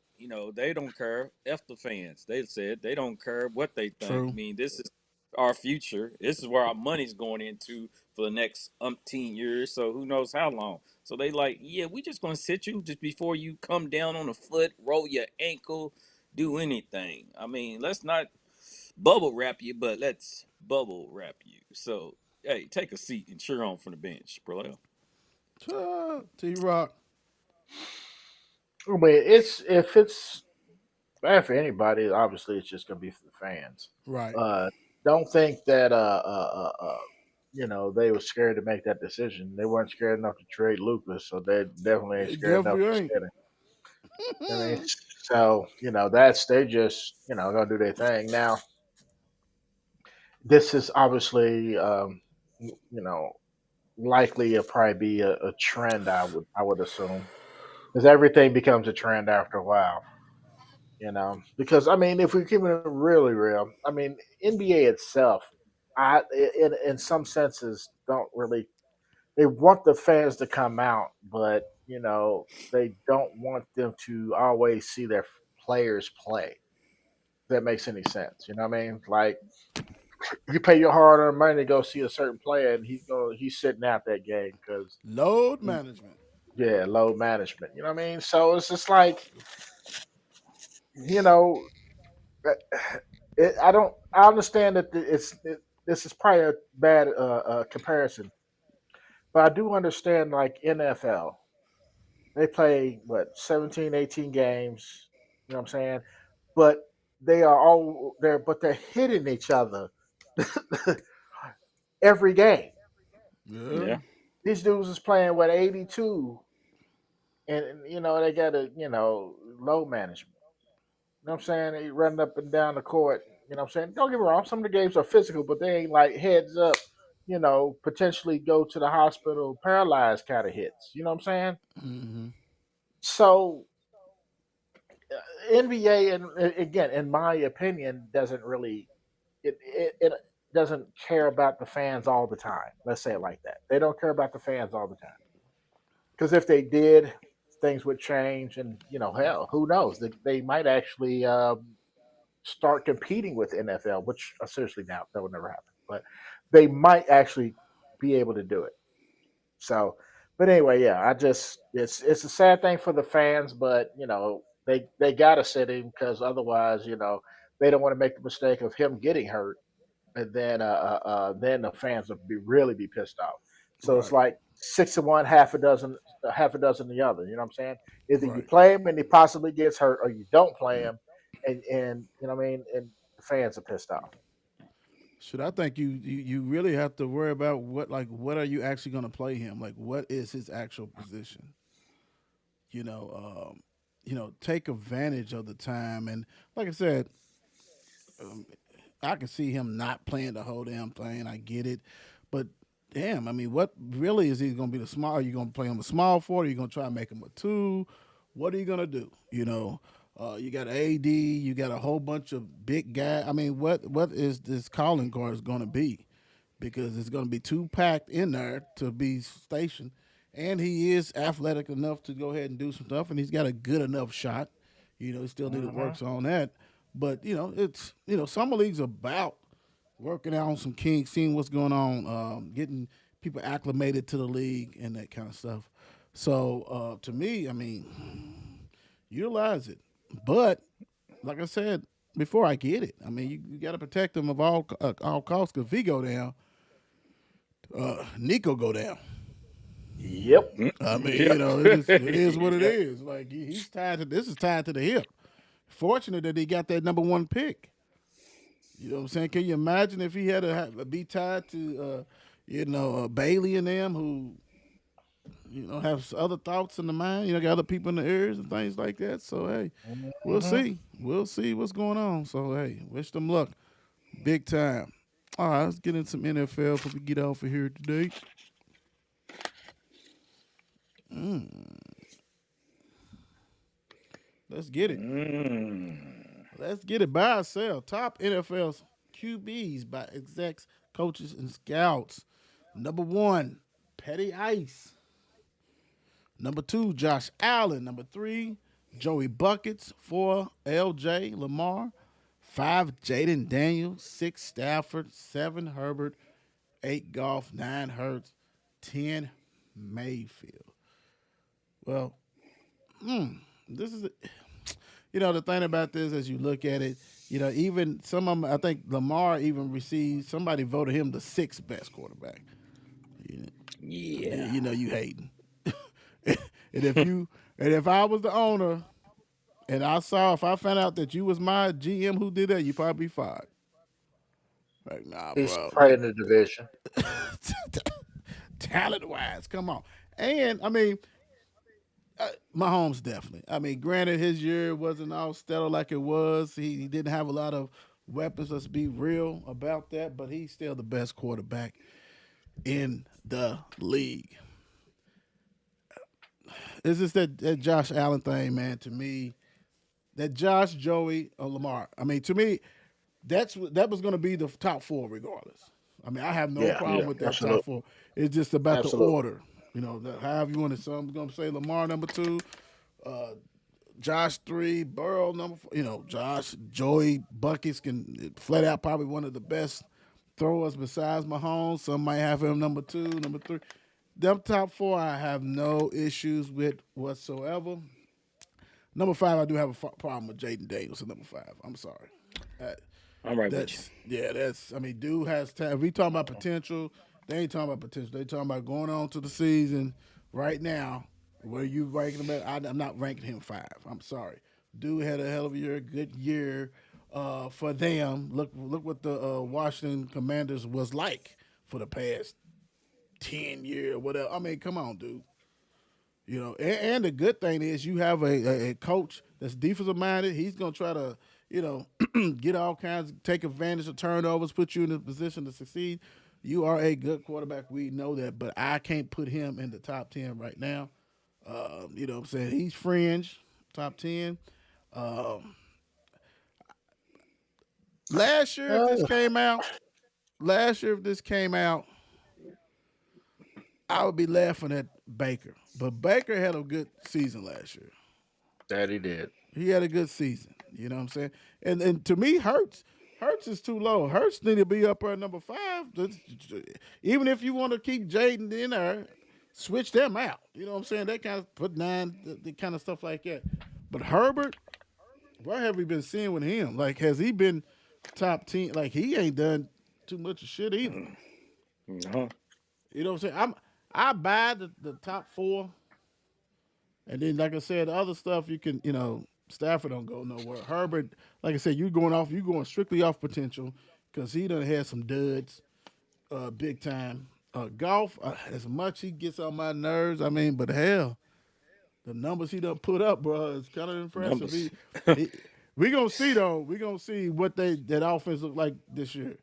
Speaker 4: they don't care. F the fans. They said they don't care what they think.
Speaker 2: True.
Speaker 4: I mean, this is our future. This is where our money's going into for the next umpteen years. So who knows how long. So they like, yeah, we just gonna sit you just before you come down on the foot, roll your ankle, do anything. I mean, let's not bubble wrap you, but let's bubble wrap you. So, hey, take a seat and cheer on from the bench, bro.
Speaker 2: T-Rock.
Speaker 3: I mean, if it's bad for anybody, obviously it's just gonna be for the fans.
Speaker 2: Right.
Speaker 3: Don't think that they were scared to make that decision. They weren't scared enough to trade Lucas, so they definitely ain't
Speaker 2: It
Speaker 3: scared enough
Speaker 2: definitely
Speaker 3: to
Speaker 2: ain't.
Speaker 3: sit him. I mean, so that's they just gonna do their thing. Now, this is obviously likely to probably be a trend. I would assume because everything becomes a trend after a while. Because I mean, if we're keeping it really real, I mean, NBA itself, in some senses don't really. They want the fans to come out, but they don't want them to always see their players play. If that makes any sense, you know what I mean? Like you pay your hard-earned money to go see a certain player, and he's sitting out that game because
Speaker 2: Load management.
Speaker 3: load management. You know what I mean? So it's just like you know I don't. I understand that this is probably a bad comparison, but I do understand like NFL. They play what 17, 18 games. You know what I'm saying? But they are all there, but they're hitting each other every game.
Speaker 2: Yeah.
Speaker 4: Yeah.
Speaker 3: These dudes is playing with 82, and they got a load management. You know what I'm saying? They running up and down the court. You know what I'm saying? Don't get me wrong. Some of the games are physical, but they ain't like heads up. Potentially go to the hospital paralyzed kind of hits. You know what I'm saying?
Speaker 2: Mm-hmm.
Speaker 3: So NBA, and again, in my opinion, doesn't really it doesn't care about the fans all the time. Let's say it like that. They don't care about the fans all the time because if they did, things would change, and hell, who knows? They might actually start competing with NFL, which I seriously doubt that would never happen. But they might actually be able to do it. So, but anyway, yeah, it's a sad thing for the fans, but they gotta sit him because otherwise, they don't want to make the mistake of him getting hurt, and then the fans will really be pissed off. So it's
Speaker 2: Right.
Speaker 3: like 6 of one, half a dozen the other. You know what I'm saying? Either you
Speaker 2: Right.
Speaker 3: play him and he possibly gets hurt, or you don't play him, and you know what I mean, and the fans are pissed off.
Speaker 2: Should I think you really have to worry about what are you actually going to play him? Like what is his actual position? You know, take advantage of the time. And like I said, I can see him not playing the whole damn thing. I get it, but damn, I mean, what really is he going to be the small? Are you going to play him a small forward? Are you going to try to make him a two? What are you going to do? You got AD, you got a whole bunch of big guys. I mean, what is this calling card going to be? Because it's going to be too packed in there to be stationed. And he is athletic enough to go ahead and do some stuff, and he's got a good enough shot. He still need to work on that. But it's summer league's about working out on some kinks, seeing what's going on, getting people acclimated to the league and that kind of stuff. So to me, I mean, utilize it. But like I said before, I get it. I mean, you got to protect them of all costs. Because if he go down, Nico go down.
Speaker 3: Yep.
Speaker 2: I mean,
Speaker 4: Yep.
Speaker 2: it is what it is. Like he's tied to this is tied to the hip. Fortunate that he got that number one pick. You know what I'm saying? Can you imagine if he had to be tied to Bailey and them who have other thoughts in the mind? Got other people in the ears and things like that. So hey, we'll see. We'll see what's going on. So hey, wish them luck, big time. All right, let's get into some NFL before we get off of here today. Let's get it. Let's get it. Buy or sell. Top NFL's QBs by execs, coaches, and scouts. Number 1, Petty Ice. Number 2, Josh Allen. Number 3, Joey Buckets. 4, LJ Lamar. 5, Jaden Daniels. 6, Stafford. 7, Herbert. 8, Goff. 9, Hurts. 10, Mayfield. Well, this is, the thing about this as you look at it, even some of them, I think Lamar even received, somebody voted him the 6th best quarterback.
Speaker 4: Yeah.
Speaker 2: You hating. and if I was the owner and if I found out that you was my GM who did that, you probably be fired. Like, nah,
Speaker 3: He's
Speaker 2: bro.
Speaker 3: playing the division.
Speaker 2: Talent-wise, come on. And, I mean, Mahomes definitely. I mean, granted, his year wasn't all stellar like it was. He didn't have a lot of weapons. Let's be real about that. But he's still the best quarterback in the league. It's just that Josh Allen thing, man. To me, that Josh, Joey, or Lamar. I mean, to me, that was going to be the top 4 regardless. I mean, I have no problem with that
Speaker 3: absolutely.
Speaker 2: top 4. It's just about
Speaker 3: Absolutely.
Speaker 2: the order. However you want to. Some going to say Lamar number 2, Josh 3, Burrow number 4. Josh, Joey, Buckets can flat out probably one of the best throwers besides Mahomes. Some might have him number 2, number 3. Them top 4, I have no issues with whatsoever. Number 5, I do have a problem with Jaden Daniels at number 5. I'm sorry.
Speaker 4: I'm right with you.
Speaker 2: I mean, dude has time. If we talking about potential, they ain't talking about potential. They talking about going on to the season right now. Where you ranking him at? I'm not ranking him 5. I'm sorry. Dude had a hell of a year, good year for them. Look what the Washington Commanders was like for the past 10 years, whatever. I mean, come on, dude. And the good thing is you have a coach that's defensive minded. He's gonna try to, get all kinds, take advantage of turnovers, put you in a position to succeed. You are a good quarterback. We know that, but I can't put him in the top 10 right now. You know what I'm saying? He's fringe, top 10. Last year, if this came out, I would be laughing at Baker. But Baker had a good season last year.
Speaker 3: That he did.
Speaker 2: He had a good season. You know what I'm saying? And to me, Hurts is too low. Hurts need to be up there at number 5. Even if you want to keep Jaden in there, switch them out. You know what I'm saying? They kind of put 9, the kind of stuff like that. But Herbert, what have we been seeing with him? Like, has he been top 10? Like, he ain't done too much of shit either.
Speaker 4: No.
Speaker 2: You know what I'm saying? I buy the top 4. And then, like I said, the other stuff you can, Stafford don't go nowhere. Herbert, like I said, you're going strictly off potential because he done had some duds big time. Golf, as much he gets on my nerves, I mean, but hell, The numbers he done put up, bro, is kind of impressive.
Speaker 4: Numbers.
Speaker 2: He, we gonna see though. We gonna see what that offense look like this year.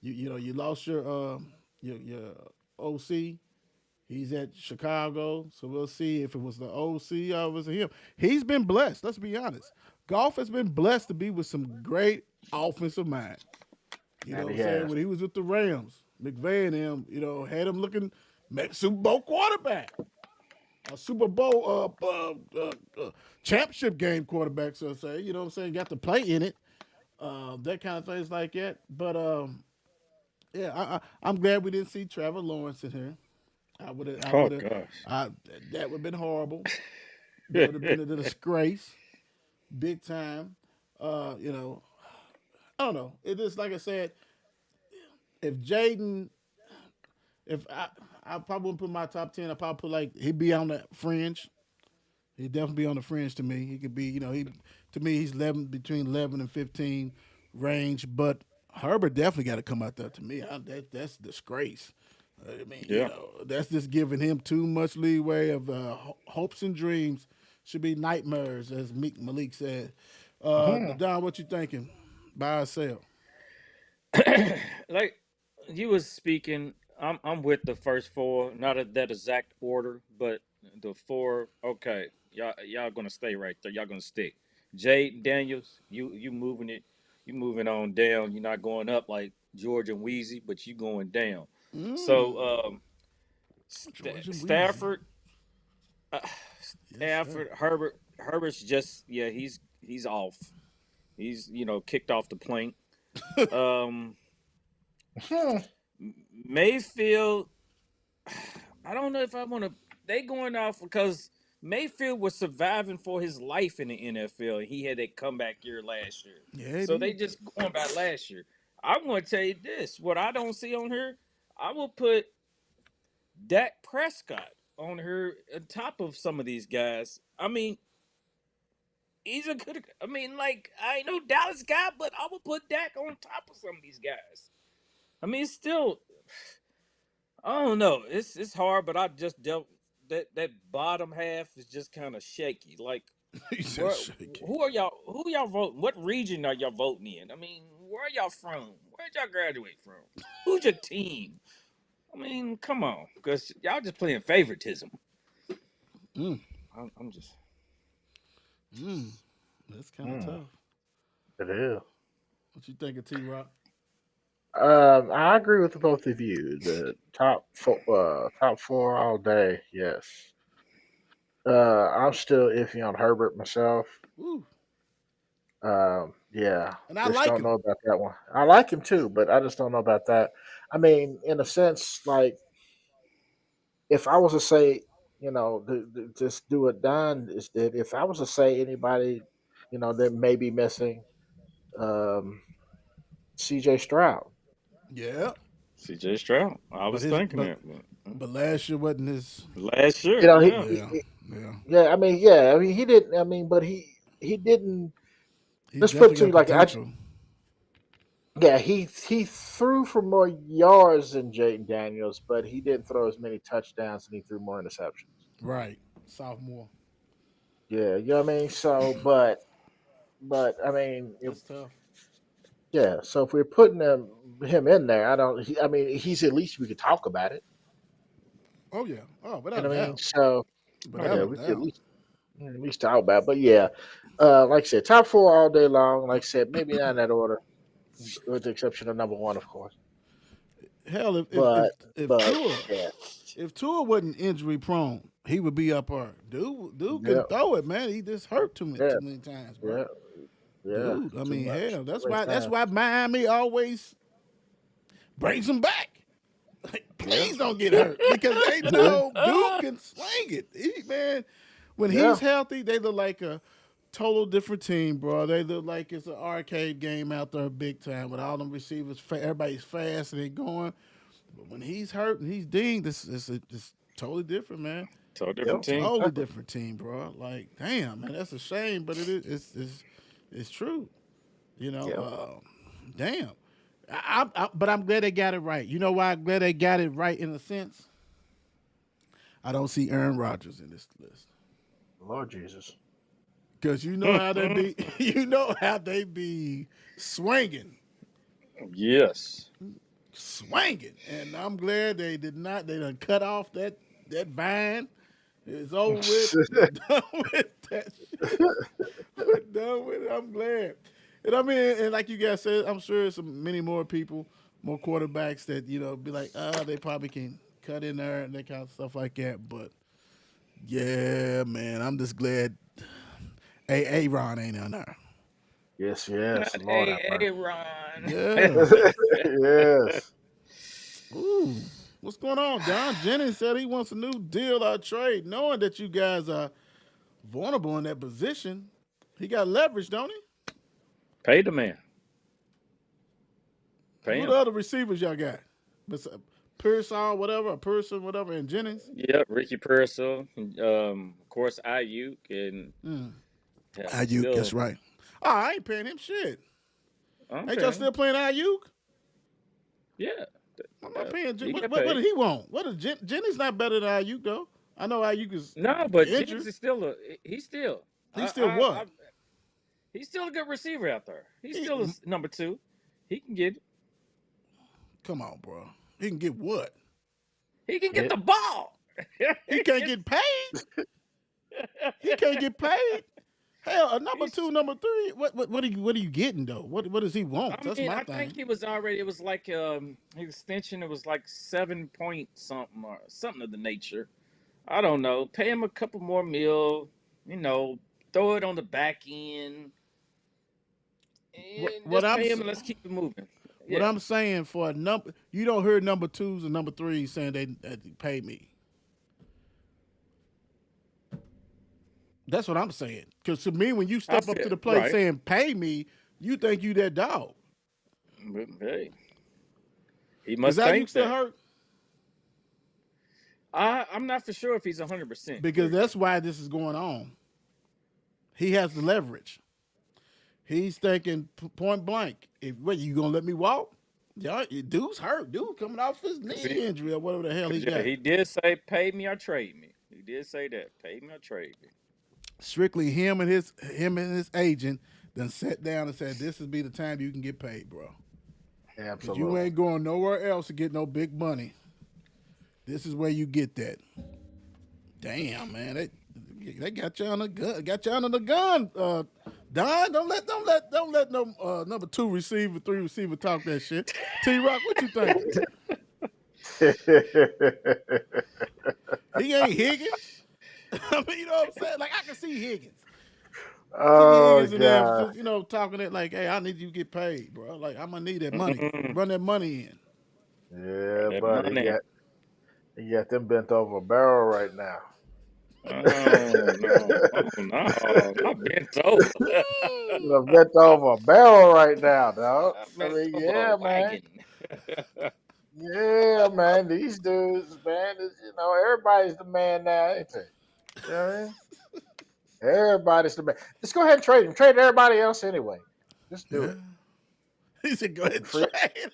Speaker 2: You lost your OC. He's at Chicago, so we'll see if it was the OC or was it him. He's been blessed. Let's be honest. Golf has been blessed to be with some great offensive mind. You know
Speaker 3: And
Speaker 2: what I'm
Speaker 3: he
Speaker 2: saying?
Speaker 3: has.
Speaker 2: When he was with the Rams, McVay and him, had him looking Super Bowl quarterback, a Super Bowl championship game quarterback, so to say. You know what I'm saying? Got to play in it, that kind of things like that. But yeah, I'm glad we didn't see Trevor Lawrence in here. I
Speaker 4: Oh
Speaker 2: would have,
Speaker 4: gosh.
Speaker 2: I that would have been horrible. That would have been a disgrace, big time. I don't know. It is like I said. If Jaden, if I probably wouldn't put my top 10. I probably put he'd be on the fringe. He'd definitely be on the fringe to me. He could be, to me he's 11 between 11 and 15 range. But Herbert definitely got to come out there to me. That's disgrace. I mean,
Speaker 4: Yeah.
Speaker 2: that's just giving him too much leeway of hopes and dreams should be nightmares, as Meek Malik said. Don, what you thinking? Buy or sell?
Speaker 4: Like you was speaking, I'm with the first four, not at that exact order, but the four. Okay, y'all gonna stay right there. Y'all gonna stick. Jade Daniels, you moving it, you moving on down. You're not going up like George and Wheezy, but you going down. So
Speaker 2: George and Weezy.
Speaker 4: Stafford, uh,
Speaker 2: Yes, sir.
Speaker 4: Stafford, Herbert's just he's off. He's kicked off the plank. Um,
Speaker 3: Hmm.
Speaker 4: Mayfield, I don't know if I want to. They going off because Mayfield was surviving for his life in the NFL. He had that comeback year last year,
Speaker 2: Yeah, he
Speaker 4: so they
Speaker 2: did.
Speaker 4: just going by last year. I'm going to tell you this: what I don't see on here, I will put Dak Prescott on her on top of some of these guys. I mean, he's a good. I mean, like I ain't no Dallas guy, but I will put Dak on top of some of these guys. I mean, it's still. I don't know. It's hard, but I just dealt that bottom half is just kind of shaky. Like,
Speaker 2: He said
Speaker 4: where
Speaker 2: shaky.
Speaker 4: who are y'all? Who y'all voting? What region are y'all voting in? I mean, where are y'all from? Where did y'all graduate from? Who's your team? I mean, come on, because y'all just playing favoritism.
Speaker 2: Mm,
Speaker 4: I'm just.
Speaker 2: that's kind of tough.
Speaker 3: It is.
Speaker 2: What you think of T-Rock?
Speaker 3: I agree with both of you. The top four all day. Yes. I'm still iffy on Herbert myself.
Speaker 2: Woo.
Speaker 3: Yeah,
Speaker 2: And I
Speaker 3: just
Speaker 2: like
Speaker 3: don't
Speaker 2: him.
Speaker 3: know about that one. I like him too, but I just don't know about that. I mean, in a sense, like if I was to say, just do it done is that if I was to say anybody, that may be missing, um, C.J. Stroud.
Speaker 2: Yeah,
Speaker 4: CJ Stroud. I
Speaker 2: but
Speaker 4: was
Speaker 2: his
Speaker 4: thinking
Speaker 2: but
Speaker 4: that,
Speaker 2: but last year wasn't his.
Speaker 4: last year,
Speaker 3: You know,
Speaker 4: yeah.
Speaker 2: Yeah, yeah.
Speaker 3: yeah. I mean, he didn't. I mean, but he didn't.
Speaker 2: He's
Speaker 3: Let's put
Speaker 2: definitely
Speaker 3: it to
Speaker 2: got
Speaker 3: you like
Speaker 2: potential.
Speaker 3: yeah, he threw for more yards than Jaden Daniels, but he didn't throw as many touchdowns and he threw more interceptions.
Speaker 2: Right, sophomore.
Speaker 3: Yeah, you know what I mean. So, but I mean,
Speaker 2: That's tough.
Speaker 3: yeah. So if we're putting him in there, I don't. I mean, he's at least we could talk about it.
Speaker 2: Oh yeah. Oh,
Speaker 3: You
Speaker 2: without a
Speaker 3: know what I mean?
Speaker 2: doubt.
Speaker 3: So
Speaker 2: Without
Speaker 3: yeah,
Speaker 2: a
Speaker 3: we could
Speaker 2: doubt.
Speaker 3: at least talk about it. But yeah, like I said, top four all day long. Like I said, maybe not in that order, with the exception of number one, of course.
Speaker 2: Hell,
Speaker 3: But
Speaker 2: if
Speaker 3: but
Speaker 2: Tua
Speaker 3: yeah,
Speaker 2: if Tua wasn't injury prone, he would be up there. Dude can
Speaker 3: yeah,
Speaker 2: throw it, man. He just hurt
Speaker 3: yeah,
Speaker 2: too many times, bro.
Speaker 3: yeah, yeah.
Speaker 2: Dude, I
Speaker 3: Too
Speaker 2: mean,
Speaker 3: much.
Speaker 2: hell,
Speaker 3: Too
Speaker 2: that's
Speaker 3: many
Speaker 2: why
Speaker 3: times.
Speaker 2: Miami always brings him back. Like,
Speaker 3: Yeah,
Speaker 2: please don't get hurt because they
Speaker 3: yeah,
Speaker 2: know dude can sling it. Man, when
Speaker 3: yeah.
Speaker 2: he's healthy, they look like a total different team, bro. They look like it's an arcade game out there, big time, with all them receivers. Everybody's fast and they going. But when he's hurt and he's dinged, it's totally different, man.
Speaker 4: So
Speaker 3: Yep.
Speaker 4: different team.
Speaker 2: Totally
Speaker 3: Exactly.
Speaker 2: different team, bro. Like, damn, man, that's a shame, but it's true. You know,
Speaker 3: Yep.
Speaker 2: damn. But I'm glad they got it right. You know why I'm glad they got it right in a sense? I don't see Aaron Rodgers in this list.
Speaker 3: Lord Jesus.
Speaker 2: Because you know how they be. You know how they be swinging.
Speaker 4: Yes.
Speaker 2: And I'm glad they did not. They done cut off that vine. It's over with. We're done with that shit. We're done with it. I'm glad. And I mean, and like you guys said, I'm sure there's many more people, more quarterbacks that be like, they probably can cut in there and that kind of stuff like that. But yeah, man, I'm just glad Ron ain't on there.
Speaker 3: Yes,
Speaker 4: Not
Speaker 3: Lord have mercy.
Speaker 4: Ron.
Speaker 2: Yeah.
Speaker 3: Yes.
Speaker 2: Ooh. What's going on? Don Jennings said he wants a new deal or trade, knowing that you guys are vulnerable in that position. He got leverage, don't he?
Speaker 4: Pay the man. Pay
Speaker 2: Who
Speaker 4: him.
Speaker 2: the other receivers y'all got? Pearsall, whatever, Pearson, whatever, and Jennings?
Speaker 4: Yep, Ricky Pearsall. Of course, Ayuk and
Speaker 2: Ayuk,
Speaker 4: still,
Speaker 2: that's right. Oh, I ain't paying him shit.
Speaker 4: I'm
Speaker 2: Ain't y'all
Speaker 4: paying.
Speaker 2: still playing Ayuk?
Speaker 4: Yeah.
Speaker 2: I'm not paying.
Speaker 4: He
Speaker 2: What
Speaker 4: got paid.
Speaker 2: did he want? Jennings not better than Ayuk though. I know Ayuk is
Speaker 4: No, but
Speaker 2: injured.
Speaker 4: Jennings is still he's still
Speaker 2: what?
Speaker 4: he's still a good receiver out there. He's still a number 2. He can get it.
Speaker 2: Come on, bro. He can get what?
Speaker 4: He can get the ball.
Speaker 2: He can't get paid. He can't get paid. Hell, a number 2, number 3. What are you getting though? What does he want? That's my thing.
Speaker 4: I think he was already. It was like his extension. It was like 7 point something or something of the nature. I don't know. Pay him a couple more mil. Throw it on the back end. Pay him and let's keep it moving.
Speaker 2: What I'm saying for a number, you don't hear number 2s and number 3s saying they pay me. That's what I'm saying. Because to me, when you step up to the plate saying pay me, you think you that dog.
Speaker 4: Hey, he must
Speaker 2: think that. Is
Speaker 4: you
Speaker 2: still hurt?
Speaker 4: I'm not for sure if he's 100%.
Speaker 2: Because that's why this is going on. He has the leverage. He's thinking point blank. What, you gonna let me walk? Yeah, dude's hurt. Dude coming off his knee injury or whatever the hell he got.
Speaker 4: He did say pay me or trade me. He did say that. Pay me or trade me.
Speaker 2: Strictly him and his agent then sat down and said, this will be the time you can get paid, bro.
Speaker 3: Absolutely.
Speaker 2: You ain't going nowhere else to get no big money. This is where you get that. Damn, man. They got you on the gun. Got you under the gun. Don, don't let no number 2 receiver, 3 receiver talk that shit. T-Rock, what you think? He ain't Higgins. I mean, you know what I'm saying? Like, I can see Higgins.
Speaker 3: Oh,
Speaker 2: God. There, talking it like, hey, I need you to get paid, bro. Like, I'm going to need that money. Run that money in.
Speaker 3: Yeah, buddy. He got them bent over a barrel right now.
Speaker 4: Oh, no. Not bent over.
Speaker 3: You're bent over a barrel right now, dog. I mean, yeah, man. Yeah, man. These dudes, man, everybody's the man now, ain't they? You know what I mean? Everybody's the man. Just go ahead and trade him. Trade everybody else anyway. Just do it.
Speaker 2: He said, go ahead and trade him.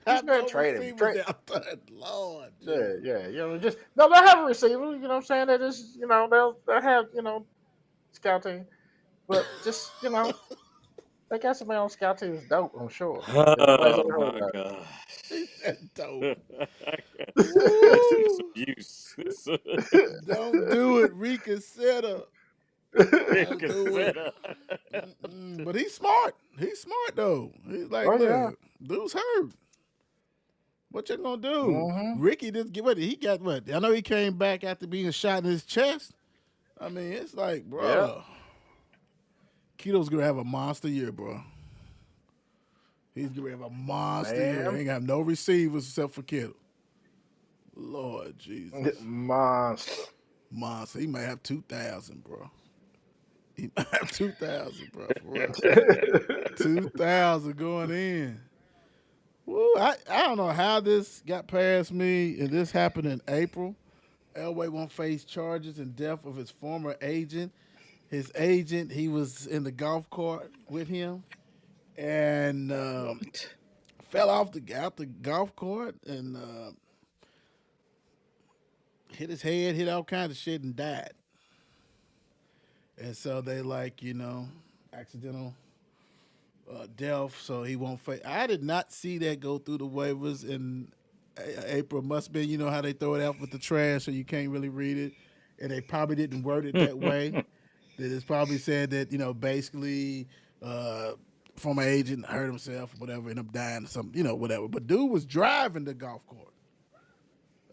Speaker 3: Just go ahead and trade him.
Speaker 2: Lord.
Speaker 3: Yeah. They'll have a receiver. You know what I'm saying? They just, they'll have, scout team. But just, they got somebody on scout team that's dope, I'm sure.
Speaker 4: Oh, my God.
Speaker 2: He said dope.
Speaker 4: Abuse.
Speaker 2: Don't do it. Reconsider. But he's smart. He's smart, though. He's like, look, dude's hurt. What you gonna do?
Speaker 3: Mm-hmm.
Speaker 2: Ricky just get what he got. What I know he came back after being shot in his chest. I mean, it's like, bro, Keto's gonna have a monster year, bro. He's gonna have a monster year. He ain't got no receivers except for Kittle. Lord Jesus,
Speaker 3: monster.
Speaker 2: He might have 2,000, bro. He might have 2,000, bro. For real. 2,000 going in. Woo, I don't know how this got past me, and this happened in April. Elway won't face charges in death of his former agent. His agent, he was in the golf cart with him, and fell off the golf cart and hit his head, hit all kinds of shit, and died. and so they like accidental death, so he won't face. I did not see that go through the waivers in April. Must be, how they throw it out with the trash, so you can't really read it, and they probably didn't word it that way. That it's probably said that basically former agent hurt himself or whatever, ended up dying or something, whatever. But dude was driving the golf court.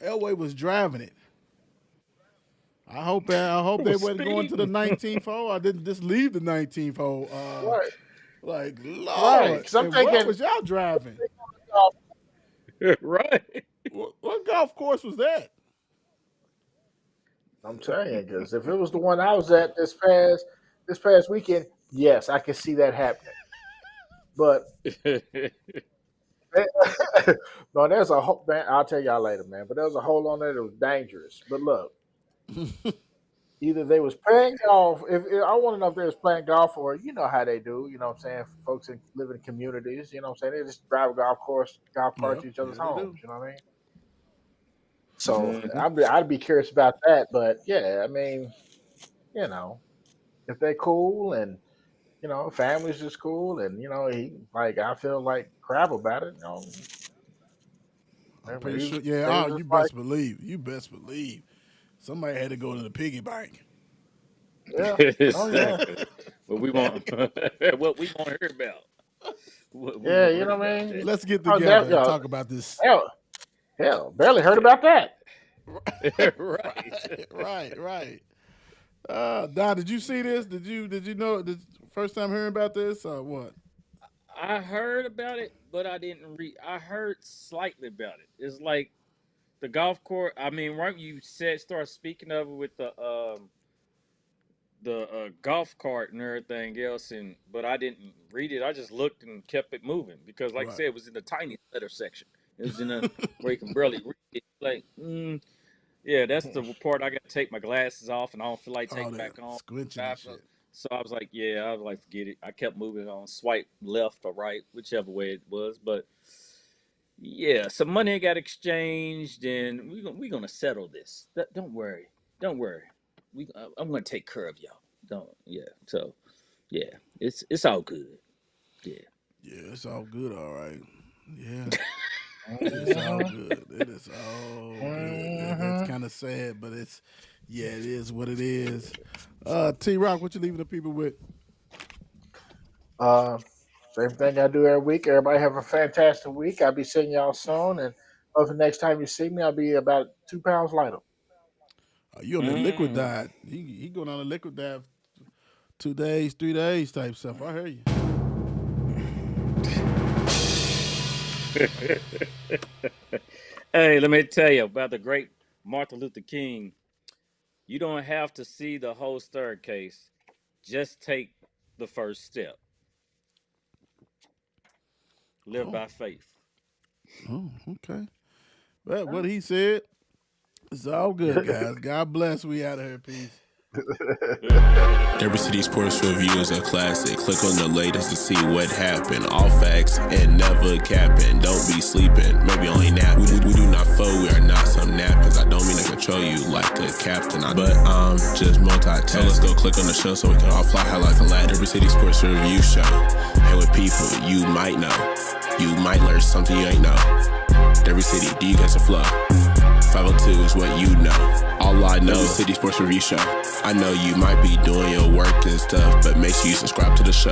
Speaker 2: Elway was driving it. I hope they wasn't going to the 19th hole. I didn't just leave the 19th hole.
Speaker 3: Right.
Speaker 2: Like, Lord,
Speaker 3: Right. 'Cause I'm thinking-
Speaker 2: what was y'all driving?
Speaker 4: Right.
Speaker 2: What golf course was that?
Speaker 3: I'm telling you, because if it was the one I was at this past weekend, yes, I could see that happening. But no, there's a whole man. I'll tell y'all later, man. But there was a hole on there that was dangerous. But look, either they was playing golf. If I want to know if they was playing golf, or how they do. You know what I'm saying? Folks live in communities. You know what I'm saying? They just drive a golf cart to each other's
Speaker 2: they
Speaker 3: homes.
Speaker 2: do.
Speaker 3: You know what I mean? So I'd be curious about that. But yeah, I mean, if they cool and family's just cool, and I feel like crap about it.
Speaker 2: I'm pretty sure. Yeah, you best believe. You best believe. Somebody had to go to the piggy bank.
Speaker 3: Yeah. Oh yeah.
Speaker 4: What we want to hear about.
Speaker 3: Yeah, you know what I mean?
Speaker 2: Let's get together and talk about this.
Speaker 3: Hell, barely heard about that.
Speaker 4: Right.
Speaker 2: Don, did you see this? Did you know the first time hearing about this or what?
Speaker 4: I heard about it, but I didn't read. I heard slightly about it. It's like the golf course. I mean, right? You start speaking of it with the golf cart and everything else, but I didn't read it. I just looked and kept it moving because, like I said, it was in the tiny letter section. It was in a where you can barely read it. Like, yeah, that's the part I got to take my glasses off, and I don't feel like taking back on.
Speaker 2: Squinching and shit.
Speaker 4: So I was like, forget it. I kept moving on, swipe left or right, whichever way it was. But yeah, some money got exchanged, and we're gonna settle this. Don't worry. I'm gonna take care of y'all. So yeah, it's all good. Yeah,
Speaker 2: it's all good. All right. Yeah. It's all good. It is all good. That's kind of sad, but it is what it is. T-Rock, what you leaving the people with?
Speaker 3: Same thing I do every week. Everybody have a fantastic week. I'll be seeing y'all soon, and the next time you see me, I'll be about 2 pounds lighter.
Speaker 2: You on the liquid diet? He going on a liquid diet, 2 days, 3 days type stuff. I hear you.
Speaker 4: Hey, let me tell you about the great Martin Luther King. You don't have to see the whole staircase. Just take the first step. Live by faith.
Speaker 2: Oh, okay. Well, what he said, it's all good, guys. God bless. We out of here. Peace.
Speaker 1: Every City Sports Review is a classic. Click on the latest to see what happened. All facts and never capping. Don't be sleeping, maybe only napping. We do not fold, we are not some napkins. I don't mean to control you like a captain, but I'm just multitasking. Let's go click on the show so we can all fly high like a lad. Every City Sports Review show. And with people you might know. You might learn something you ain't know. Every city, do you guys a flow? 502 is what you know. All I know is City Sports Review Show. I know you might be doing your work and stuff, but make sure you subscribe to the show.